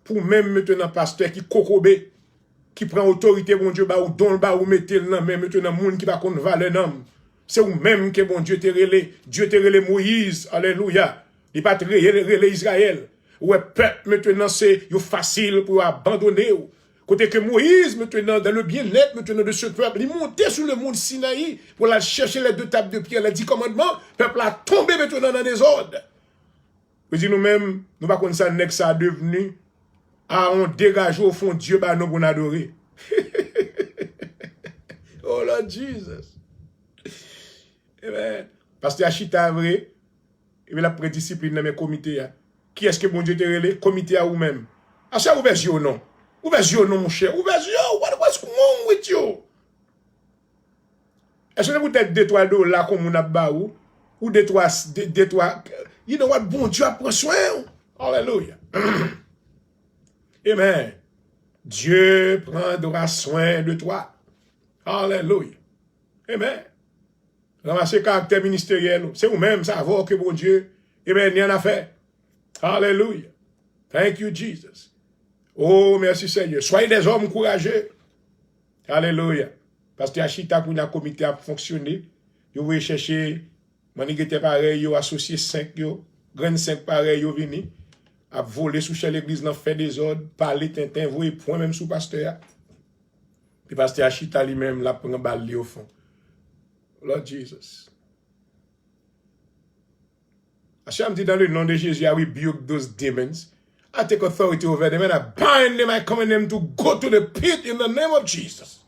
Pour même maintenant pasteur qui kokobé, qui prend autorité bon Dieu ba ou don ba ou mettez le même maintenant monde qui va connaître valeur nom. C'est ou même que bon Dieu te relé, Dieu te relé Moïse, alléluia. Il pas te relé Israël. Ouais peuple maintenant c'est facile pour abandonner. Côté que Moïse, maintenant, dans le bien-être, maintenant, de ce peuple, il montait sur le mont Sinaï pour aller chercher les 2 tables de pierre, les 10 commandements. Le peuple a tombé maintenant dans des ordres. Vous dites nous-mêmes, nous ne pouvons pas ça, que ça a devenu, on dégage au fond Dieu, bah, nous, pour adorer. Oh Lord Jesus. Amen. Parce que Achita vrai, et la prédiscipline dans mes comités. Qui est-ce que bon Dieu te relé? Comité à vous-même. Ah, ça, ouvert yeux, non? Ouvert yeux, non, mon cher. Ouvert yeux, what's wrong with you? Est-ce que vous êtes $2 comme on a baou? Ou $3, you know what, bon Dieu prend soin. Alléluia. Amen. Dieu prendra soin de toi. Alléluia. Amen. Ramasser caractère ministériel. C'est vous-même, ça va que bon Dieu. Amen, il y en a fait. Alléluia. Thank you, Jesus. Oh, merci Seigneur. Soyez des hommes courageux. Alléluia. Parce que Achita, pour un comité à fonctionner, vous voulez chercher, manigete pareil, vous associé 5, grand 5 pareil, vous venez, à voler sous chez l'église, dans fait des ordres, parler, tintin, vous et point même sous pasteur. Puis pasteur Achita lui-même, là, prend balle au fond. Lord Jesus. Hashem dit dans le nom de Jésus, I rebuke those demons. I take authority over them and I bind them, I command them to go to the pit in the name of Jesus.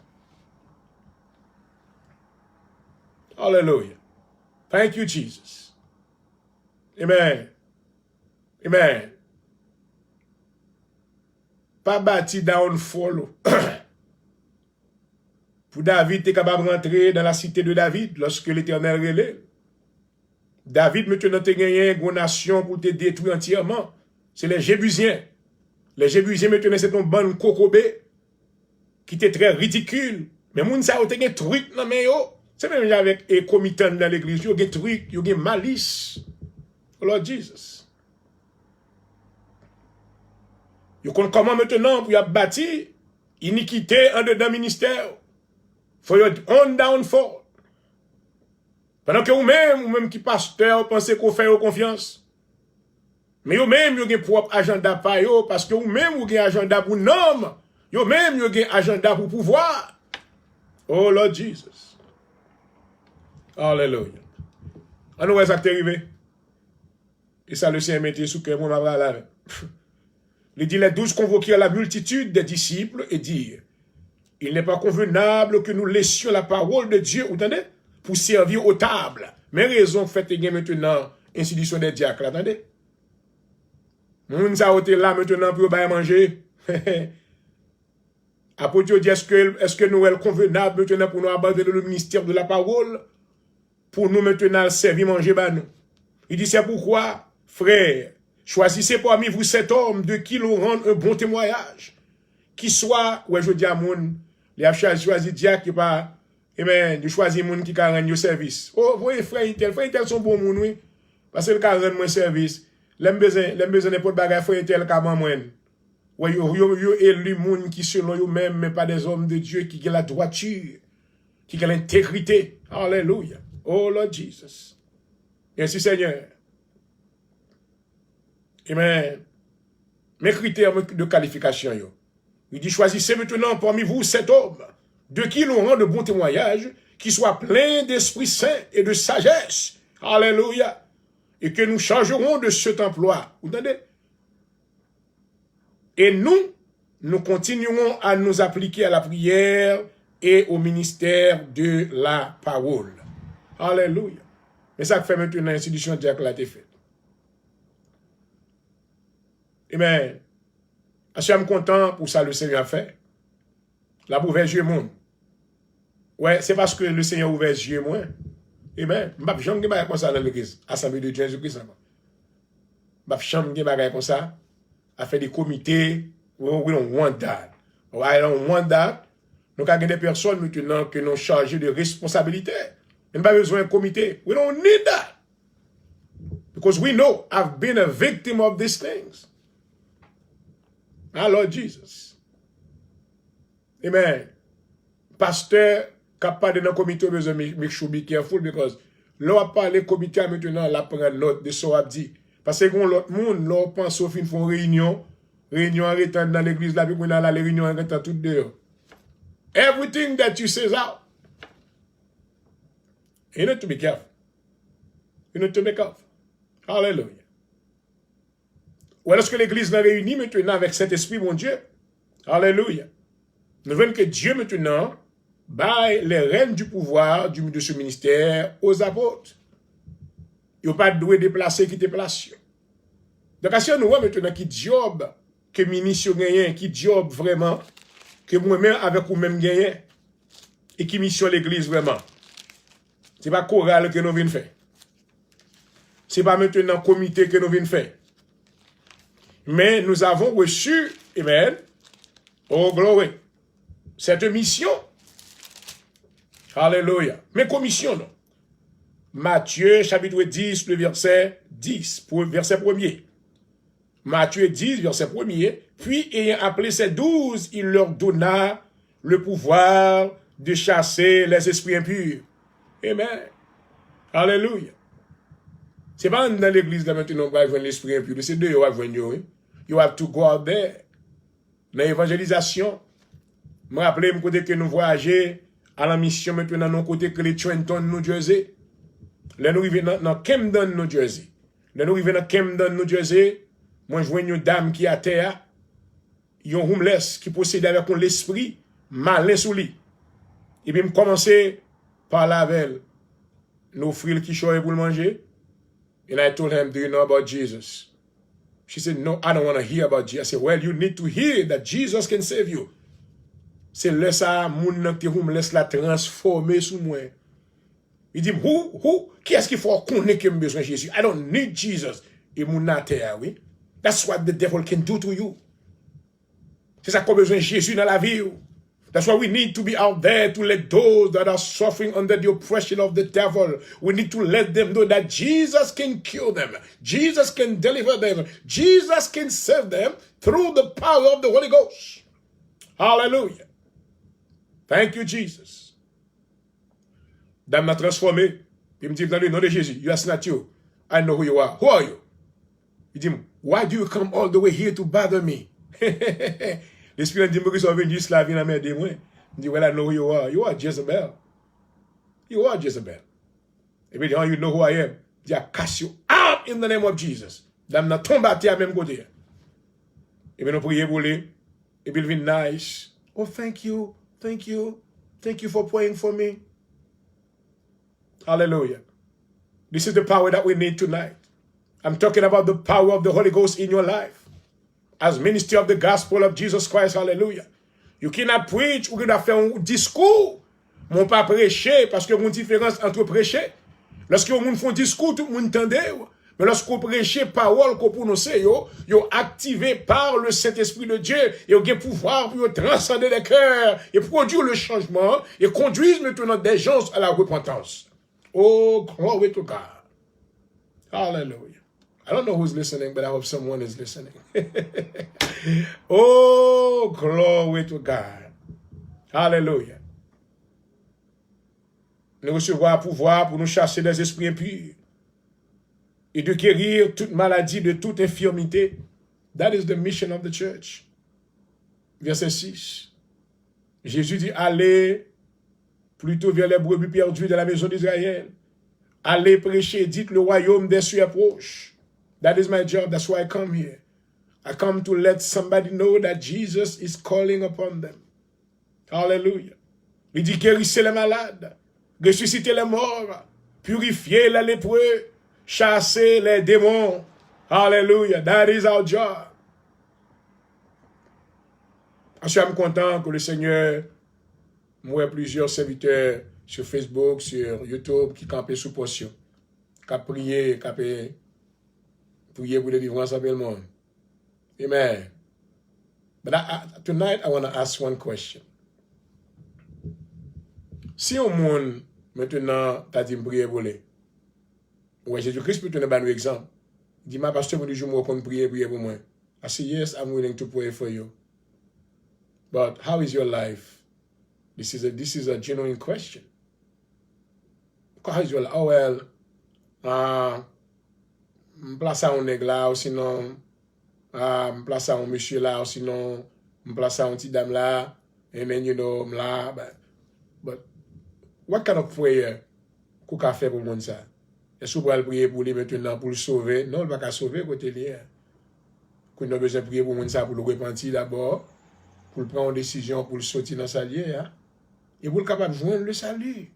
Hallelujah. Thank you, Jesus. Amen. Amen. Pas bâti downfall. Pour David, tu es capable de rentrer dans la cité de David lorsque l'Éternel relève. David, maintenant, tu as gagné une nation pour te détruire entièrement. C'est les Jébusiens. Les Jébusiens, maintenant, c'est ton bande cocobé qui était très ridicule. Mais moun sa, tu as un truc dans mes yo. C'est même avec les comitants dans l'église, il y a des trucs, il y a des malices. Lord Jesus. Vous comprenez comment maintenant vous avez bâti iniquité en dedans ministère. For your own downfall. Pendant que vous-même qui pasteur, pensez qu'on fait confiance. Mais vous-même, vous avez un propre agenda pour vous, parce que vous-même, vous avez un agenda pour nom. Vous-même, vous avez un agenda pour pouvoir. Oh Lord Jesus. Alléluia. On nous voit ça qui est arrivé. Et ça, le Seigneur mettait sous cœur, moi, ma là. Il dit, les 12 convoquèrent la multitude des disciples et dirent, il n'est pas convenable que nous laissions la parole de Dieu, vous entendez, pour servir aux tables. Mais raison fait maintenant, institution des diacres, attendez. Nous sommes là maintenant pour manger. Après, Dieu dit, est-ce que nous sommes convenables maintenant pour nous abandonner le ministère de la parole, pour nous maintenant servir manger, bah nous. Il dit, c'est pourquoi, frères, choisissez parmi vous cet homme de qui l'on rende un bon témoignage, qui soit, ouais, je dis à moun, les a choisi diacre qui pas, eh ben, de choisir moun qui rend au service. Oh, voyez, frère Intel sont bons moun, oui, parce que le cas rend moins service. L'aime besoin n'importe bagage, frère Intel, comment moins. Ouais, yo élu moun qui selon eux même, mais pas des hommes de Dieu qui ont la droiture, qui ont l'intégrité. Alléluia. Oh, Lord Jesus. Merci, Seigneur. Amen. Mes critères de qualification, yo. Il dit, choisissez maintenant parmi vous cet homme, de qui l'on rend de bons témoignages, qui soit plein d'Esprit Saint et de sagesse. Alléluia. Et que nous changerons de cet emploi. Vous entendez? Et nous continuons à nous appliquer à la prière et au ministère de la parole. Alléluia. Mais ça fait maintenant l'institution de Dieu qui a été faite. Amen. Je suis content pour ça le Seigneur a fait. La ouvert les yeux monde. Ouais, c'est parce que le Seigneur a ouvert les yeux moi. Amen. Je ne vais pas comme ça dans l'église. Assemblée de Dieu Jésus-Christ. Je ne vais pas comme ça. À faire des comités. We don't want that. I don't want that. Nous avons des personnes maintenant qui nous chargées de responsabilité. Nous n'avons pas besoin d'un comité. We don't need that. Because we know I've been a victim of these things. Our Lord Jesus. Amen. Pasteur, capable de dans le comité, besoin de make sure be careful because l'on parle comité maintenant, la prendre note de ce qu'on a dit. Parce que l'autre monde, l'on pense au fin font réunion arrêtant dans l'église, là, puis on a la réunion arrêtant tout dehors. Everything that you say is out. You need to be careful. You need to be careful. Hallelujah. Ou est-ce que l'église est réunie maintenant avec cet esprit, mon Dieu? Alléluia. Nous voyons que Dieu maintenant baille les rênes du pouvoir de ce ministère aux apôtres. Il n'y a pas de doué déplacer qui te place. Donc, si nous voyons maintenant qui job, que ministre gagne, qui job vraiment, que moi-même avec vous-même gagne, et qui mission l'église vraiment. Ce n'est pas chorale que nous venons faire. Ce n'est pas maintenant comité que nous venons faire. Mais nous avons reçu, amen, oh glory, cette mission. Alléluia. Mais commission, non. Matthieu chapitre 10, le verset 10, verset 1er. Matthieu 10, verset 1er. Puis, ayant appelé ses 12, il leur donna le pouvoir de chasser les esprits impurs. Amen. Alléluia. C'est pas dans l'église là maintenant on va voir l'esprit impur. C'est deux vous va voir. You have to go out there. Dans l'évangélisation, je me rappelle que nous voyageons à la mission maintenant dans côté que les Trenton, New Jersey. Là nous arrivons dans Camden, New Jersey. Là nous arrivons dans Camden, New Jersey. Moi je vois une dame qui est à terre. Il y a un homeless qui possède avec l'esprit malin sous lui. Et puis je commence par la avec elle. Nous offrir le quichot pour le manger. And I told him, do you know about Jesus? She said, no, I don't want to hear about Jesus. I said, well, you need to hear that Jesus can save you. C'est là ça, moun qui homeless la transformer sous moi. Il dit, qui est-ce qu'il faut connaître que j'ai besoin de Jésus? I don't need Jesus. Et moun na terre, oui. That's what the devil can do to you. C'est ça qu'on a besoin de Jésus dans la vie. That's why we need to be out there to let those that are suffering under the oppression of the devil, we need to let them know that Jesus can cure them. Jesus can deliver them. Jesus can save them through the power of the Holy Ghost. Hallelujah. Thank you, Jesus. Dame m'a transformé. Il me dit dans le nom de Jésus, you are not you. I know who you are. Who are you? Il dit, why do you come all the way here to bother me? L'esprit dit que sont venus la vie dans mes démons. Il dit, well, I know who you are. You are Jezebel. You are Jezebel. Et puis, you know who I am. Il dit, I cast you out in the name of Jesus. Dame n'a tombé à terre même côté. Et puis, nous prions pour lui. Et puis, il vient nice. Oh, thank you. Thank you. Thank you for praying for me. Hallelujah. This is the power that we need tonight. I'm talking about the power of the Holy Ghost in your life. As minister of the gospel of Jesus Christ, hallelujah. You cannot preach ou cannot faire un discours. Mon pas prêcher parce que mon différence entre prêcher. Lorsque vous font un discours, tout le monde entend. Mais lorsque vous prêchez parole qu'on prononce, vous activé par le Saint-Esprit de Dieu et vous avez pouvoir pour transcender les cœurs et produire le changement et conduire maintenant des gens à la repentance. Oh, glory to God. Hallelujah. I don't know who's listening, but I hope someone is listening. Oh, glory to God. Hallelujah. Nous recevons un pouvoir pour nous chasser des esprits impurs et de guérir toute maladie, de toute infirmité. That is the mission of the church. Verset 6. Jésus dit, allez plutôt vers les brebis perdues de la maison d'Israël. Allez prêcher, dites le royaume des cieux approche. That is my job. That's why I come here. I come to let somebody know that Jesus is calling upon them. Hallelujah. Il dit guérissez les malades, ressuscitez les morts, purifiez les lépreux, chassez les démons. Hallelujah. That is our job. Je suis content que le Seigneur m'ait plusieurs serviteurs sur Facebook, sur YouTube, qui campaient sous portion, qui ont prié, qui ont prié pour les vivre ensemble le monde. Amen. But tonight I want to ask one question. Si un monde maintenant t'a dit prier pour lui, ouais, Jésus-Christ peut te donner un exemple. Il dit, ma pasteur, me dit, je me prier pour moi. I say, yes, I'm willing to pray for you. But how is your life? This is a genuine question. How is your life? Oh, well, je place un nègre là, ou sinon, je place un monsieur là, ou sinon, je place un petit dame là, and then, you know, là, but what kind of prayer qu'on peut faire pour le monde ça? Est-ce qu'on peut prier pour lui maintenant pour le sauver? Non, il ne va pas sauver côté lui. Qu'on a besoin de prier pour le monde ça pour le repentir d'abord, pour prendre une décision, pour le sortir dans sa liée, hein? Et pour le capable de joindre le salut.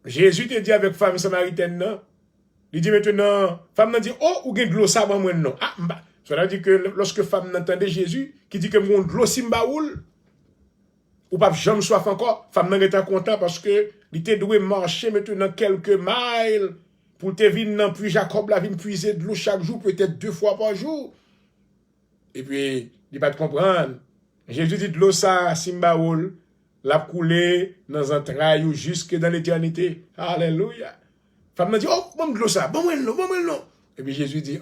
Jésus te dit avec femme samaritaine, non? Il dit maintenant, femme n'a dit, oh, ou gen de l'eau ça, moi non. Ah, ça veut dire que lorsque femme n'entendait Jésus, qui dit que mon de l'eau simbaoul, ou pas jamais soif encore, femme n'a été content parce que il était doué marcher maintenant quelques miles pour te venir puis Jacob la vient puiser de l'eau chaque jour, peut-être 2 fois par jour. Et puis, il pas de comprendre. Jésus dit de l'eau ça simbaoul, l'a coulé dans un trail jusque dans l'éternité. Alléluia. Femme m'a dit, oh, bon de l'eau ça, bon l'eau. Et puis Jésus dit,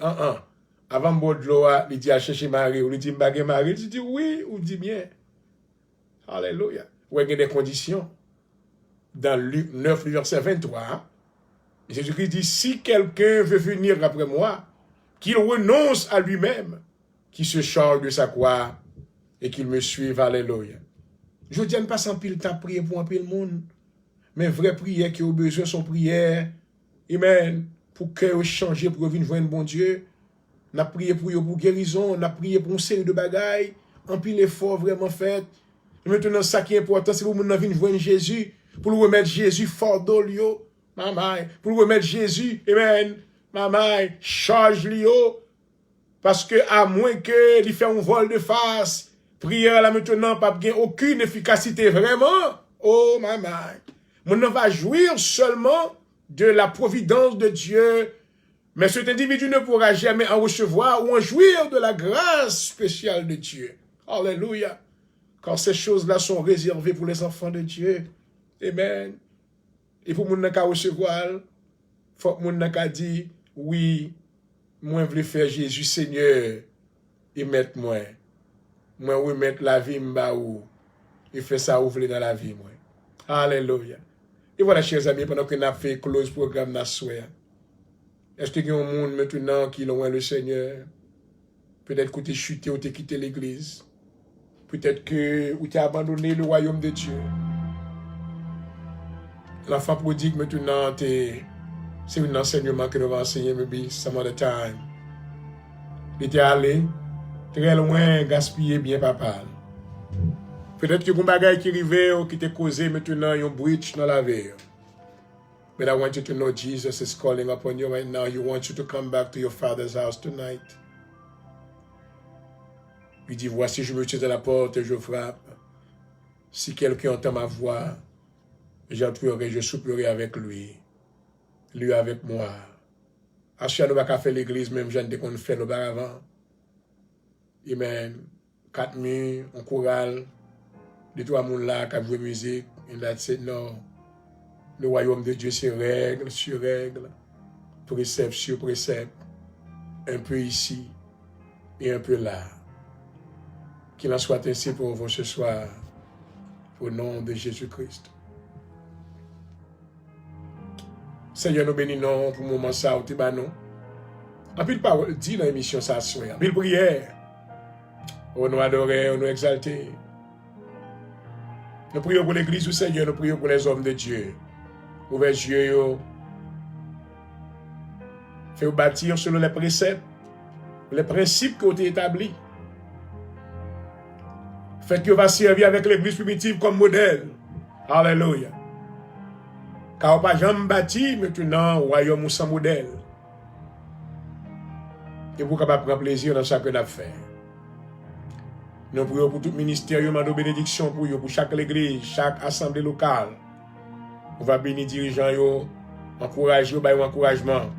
avant de boire de l'eau, il dit à chercher Marie, ou il dit, Marie, il dit, oui, ou dit bien. Alléluia. Ou il y a des conditions. Dans Luc 9, verset 23, Jésus-Christ dit, si quelqu'un veut venir après moi, qu'il renonce à lui-même, qu'il se charge de sa croix et qu'il me suive. Alléluia. Je ne dis pas sans pile temps prier pour un pile monde, mais vraie prière qui a besoin son prière. Amen. Pour que vous changez, pour venir voir un bon Dieu. On a prié pour guérison, on a prié pour une série de bagailles, un pile effort vraiment fait. Et maintenant, ça qui est important, c'est pour nous venir voir Jésus, pour nous remettre Jésus fort d'olio. Maman, pour nous remettre Jésus, amen. Maman, charge l'io. Parce que, à moins que il fait un vol de face, prière là maintenant, pas bien aucune efficacité, vraiment. Oh, maman. On va jouir seulement de la providence de Dieu. Mais cet individu ne pourra jamais en recevoir ou en jouir de la grâce spéciale de Dieu. Alléluia. Car ces choses-là sont réservées pour les enfants de Dieu. Amen. Et pour moun nan ka recevoir, faut que moun nan ka dit, oui, moi je veux faire Jésus Seigneur, et mettre moi. Moi remettre la vie mba ou, et faire ça ou vle dans la vie moi. Alléluia. Et voilà, chers amis, pendant que nous avons fait close programme na soir. Est-ce qu'il y a un monde maintenant qui loin le Seigneur? Peut-être que tu es chuté ou tu as quitté l'église. Peut-être que tu as abandonné le royaume de Dieu. L'enfant prodigue maintenant, c'est un enseignement que nous allons enseigner, maybe some other time. Il était allé très loin, gaspiller bien papa. Peut-être que vous avez qui arrivé ou qui t'est causé maintenant un breach dans la vie. But I want you to know Jesus is calling upon you right now. He wants you to come back to your Father's house tonight. Il dit, voici, je me tiens à la porte et je frappe. Si quelqu'un entend ma voix, j'entrerai, je souperai avec lui. Lui avec moi. À ce nous va faire l'église, même j'en ai qu'on fait auparavant. Amen. 4 murs, en chorale, les 3 mouns là qui jouent musique, and that's it, non. Le royaume de Dieu, c'est règle sur règle, précepte sur précepte, un peu ici et un peu là. Qu'il en soit ainsi pour vous ce soir, au nom de Jésus-Christ. Seigneur, nous bénissons pour le moment ça, ou non. En plus de parole, dit dans l'émission ça, en plus de prière, on nous adorer, on nous exalter. Nous prions pour l'église du Seigneur, nous prions pour les hommes de Dieu. Ouvrez les yeux, faites-vous bâtir selon les préceptes, les principes qui ont été établis. Faites que va servir avec l'église primitive comme modèle. Alléluia. Car on n'a pas jamais bâti maintenant au royaume sans modèle. Et vous capable prendre plaisir dans chaque affaire. Nous prions pour tout ministère, de bénédiction pour chaque église, chaque assemblée locale. On va bénir les dirigeants, encourager, encouragement.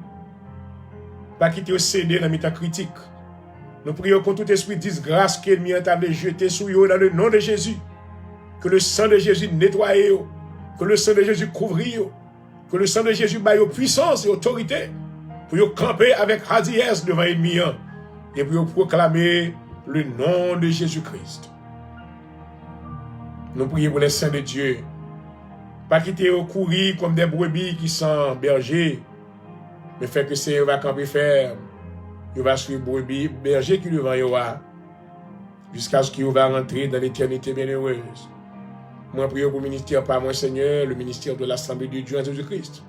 Pas quitter au céder dans l'état critique. Nous prions contre tout esprit de disgrâce qui est mis en table de jeter sur eux dans le nom de Jésus. Que le sang de Jésus nettoie, que le sang de Jésus couvre, que le sang de Jésus baille puissance et autorité pour camper avec hardiesse devant l'ennemi et pour proclamer le nom de Jésus-Christ. Nous prions pour les saints de Dieu. Pas quitter au courir comme des brebis qui sont bergers, mais fait que c'est va camper ferme. Il va suivre brebis, berger qui devant Yoa, jusqu'à ce qu'il va rentrer dans l'éternité bienheureuse. Moi, prions pour le ministère par moi, Seigneur, le ministère de l'Assemblée de Dieu en Jésus-Christ.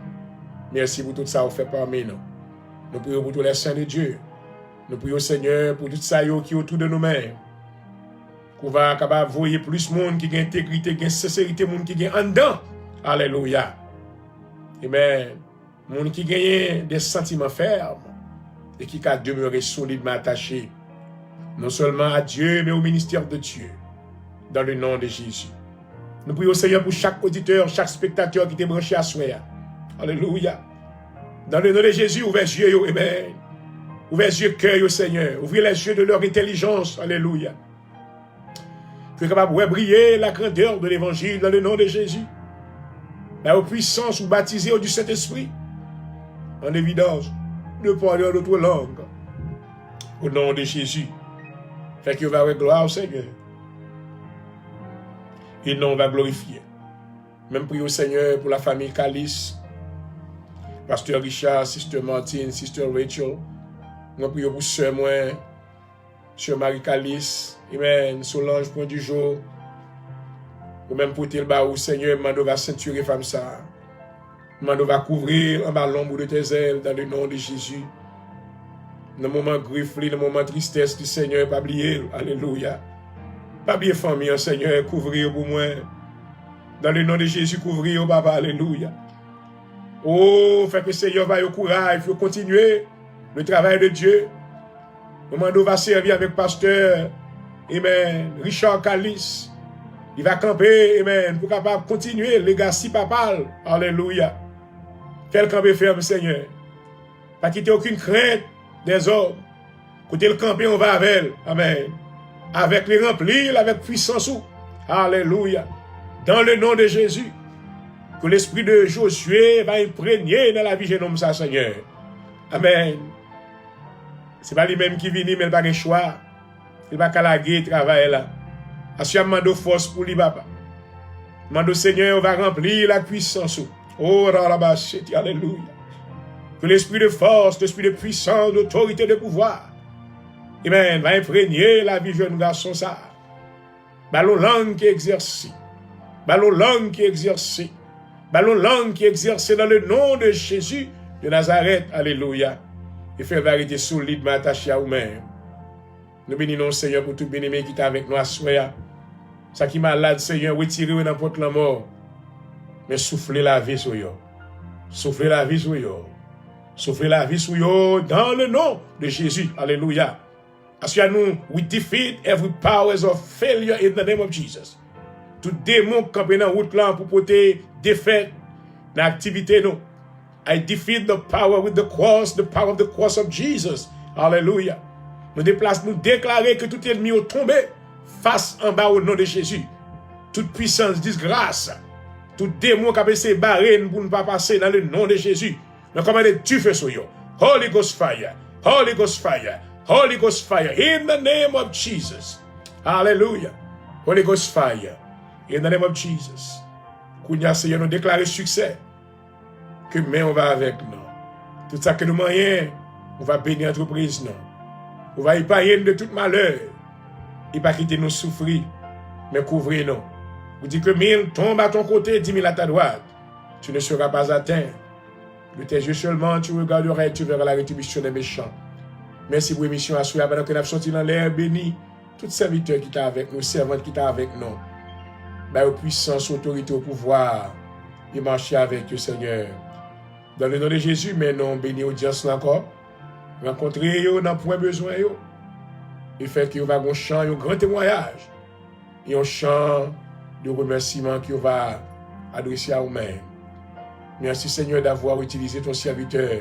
Merci pour tout ça, vous faites parmi nous. Nous prions pour tous les saints de Dieu. Nous prions, Seigneur, pour tout ça qui est autour de nous-mêmes. Qu'on va capable de voir plus de monde qui a intégrité, qui a sincérité, monde qui a en dedans. Alléluia. Amen. Monde qui a des sentiments fermes et qui a demeuré solidement attaché, non seulement à Dieu, mais au ministère de Dieu, dans le nom de Jésus. Nous prions, Seigneur, pour chaque auditeur, chaque spectateur qui est branché à soi. Alléluia. Dans le nom de Jésus, ouvrez les yeux, amen. Ouvrez les yeux, cœur, Seigneur. Ouvrez les yeux de leur intelligence. Alléluia. Tu es capable de briller la grandeur de l'évangile dans le nom de Jésus. La puissance ou baptisée au du Saint-Esprit. En évidence, de parler en notre langue. Au nom de Jésus. Fait qu'il va avec gloire au Seigneur. Et non, on va glorifier. Même prier au Seigneur pour la famille Calice. Pasteur Richard, Sister Martine, Sister Rachel. Nous prions pour Sœur moi, Sœur Marie Calice. Amen. Solange Point du Jour. Ou même pour tel baou, Seigneur, Mando va ceinturer femme ça. Mando va couvrir en bas l'ombre de tes ailes dans le nom de Jésus. Dans le moment griffli, dans le moment tristesse du Seigneur, pas oublier. Alléluia. Pas oublier famille, Seigneur, couvrir pour moi. Dans le nom de Jésus, couvrir, papa. Alléluia. Oh, fait que le Seigneur va au courage, il faut continuer le travail de Dieu. Mando va servir avec pasteur, amen, Richard Calice. Il va camper, amen, pour capable continuer le legacy papal. Alléluia. Quel camper ferme, Seigneur. Pas quitter aucune crainte des hommes. Côté le camper, on va avec elle. Amen. Avec les remplir, avec puissance. Alléluia. Dans le nom de Jésus. Que l'esprit de Josué va imprégner dans la vie de l'homme, ça, Seigneur. Amen. C'est pas lui-même qui vient, mais il n'a pas de choix. Il va calaguer, travailler là. Assurément, mando force pour lui, papa. Mando Seigneur, on va remplir la puissance. Oh, alléluia. Que l'esprit de force, l'esprit de puissance, d'autorité, de pouvoir, amen, va imprégner la vie de jeune garçon, ça. Ballon langue qui exerce. Ballon langue qui exerce. Ballon langue qui exerce dans le nom de Jésus de Nazareth. Alléluia. Et fait vérité solide, m'attacher à vous-même. Nous bénissons Seigneur pour tout bien-aimé qui est avec nous à soya. Ça qui est malade, Seigneur, retirez n'importe la mort. Mais soufflez la vie sur eux. Soufflez la vie sur eux. Soufflez la vie sur eux dans le nom de Jésus. Alléluia. Assure-nous, we defeat every powers of failure in the name of Jesus. Tout démon campé dans la route là pour porter défaite dans l'activité nous. I defeat the power with the power of the cross of Jesus. Alléluia. Nous déplaçons, nous déclarer que tout ennemi est tombé face en bas au nom de Jésus. Toute puissance, disgrâce, tout démon qui a essayé de barrer pour ne pas passer dans le nom de Jésus. Nous commandons du feu sur eux. Holy Ghost fire. Holy Ghost fire. Holy Ghost fire. In the name of Jesus. Hallelujah. Holy Ghost fire. In the name of Jesus. Kounia Seigneur, nous déclarer succès. Que mais on va avec nous. Tout ça que nous moyens, on va bénir l'entreprise nous. On va épargner de tout malheur. Il va quitter nous souffrir, mais couvrir nous. Vous dites que 1000 tombent à ton côté, 10 000 à ta droite. Tu ne seras pas atteint. De tes yeux seulement, tu regarderas et tu verras la rétribution des méchants. Merci pour l'émission à soi. Pendant que nous avons sorti dans l'air béni, tout serviteur qui est avec nous, servante qui est avec nous, bah, aux puissances, autorité, au pouvoir, et marcher avec le Seigneur. Dans le nom de Jésus, mais non, béni audience encore. Rencontrer yo dans point besoin yo. Et fait que va un chant, un grand témoignage. Et un chant de remerciement qui va adresser à vous-même. Merci Seigneur d'avoir utilisé ton serviteur.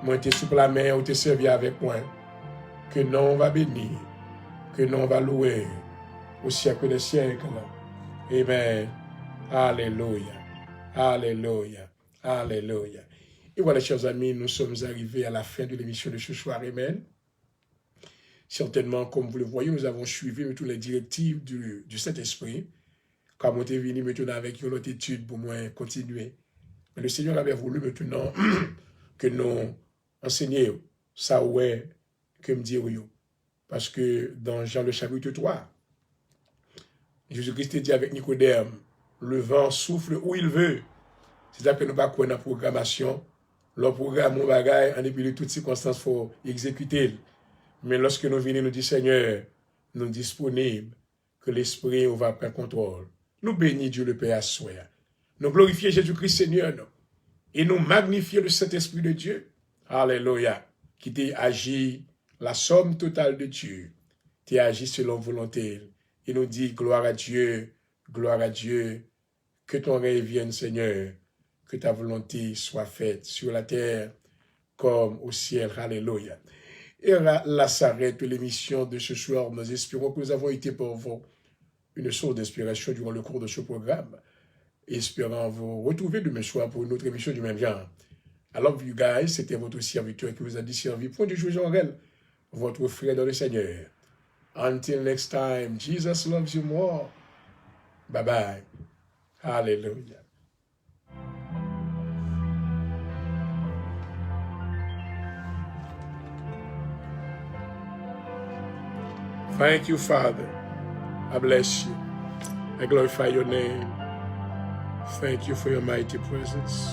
Moi, tu es sous la main, ou tu es servi avec moi. Que non va bénir. Que non va louer. Au siècle des siècles. Amen. Alléluia. Alléluia. Alléluia. Et voilà, chers amis, nous sommes arrivés à la fin de l'émission de ce soir. Amen. Certainement, comme vous le voyez, nous avons suivi toutes les directives du Saint-Esprit. Comme on est venu maintenant avec une autre étude pour moi continuer. Mais le Seigneur avait voulu maintenant que nous enseignions ça ouais, que me dire. Parce que dans Jean le chapitre 3, Jésus-Christ dit avec Nicodème, le vent souffle où il veut. C'est-à-dire que nous ne pouvons pas connaître la programmation. Le programme, mon bagage, en dépit de toutes circonstances, il faut exécuter. Mais lorsque nous venons, nous disons, Seigneur, nous sommes disponibles, que l'Esprit va prendre contrôle. Nous bénissons Dieu le Père à soi. Nous glorifions Jésus-Christ Seigneur. Nous. Et nous magnifions le Saint-Esprit de Dieu. Alléluia. Qui t'a agi la somme totale de Dieu. Qui a agi selon volonté. Et nous dit, gloire à Dieu, que ton règne vienne, Seigneur. Que ta volonté soit faite sur la terre comme au ciel. Alléluia. Et là s'arrête l'émission de ce soir. Nous espérons que nous avons été pour vous une source d'inspiration durant le cours de ce programme. Espérant vous retrouver demain soir pour une autre émission du même genre. I love you guys. C'était votre serviteur qui vous a dit servi. Point de Joël Jean-Rel, votre frère dans le Seigneur. Until next time, Jesus loves you more. Bye bye. Hallelujah. Thank you, Father. I bless you. I glorify your name. Thank you for your mighty presence.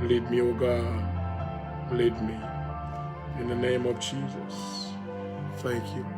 Lead me, O God. Lead me. In the name of Jesus. Thank you.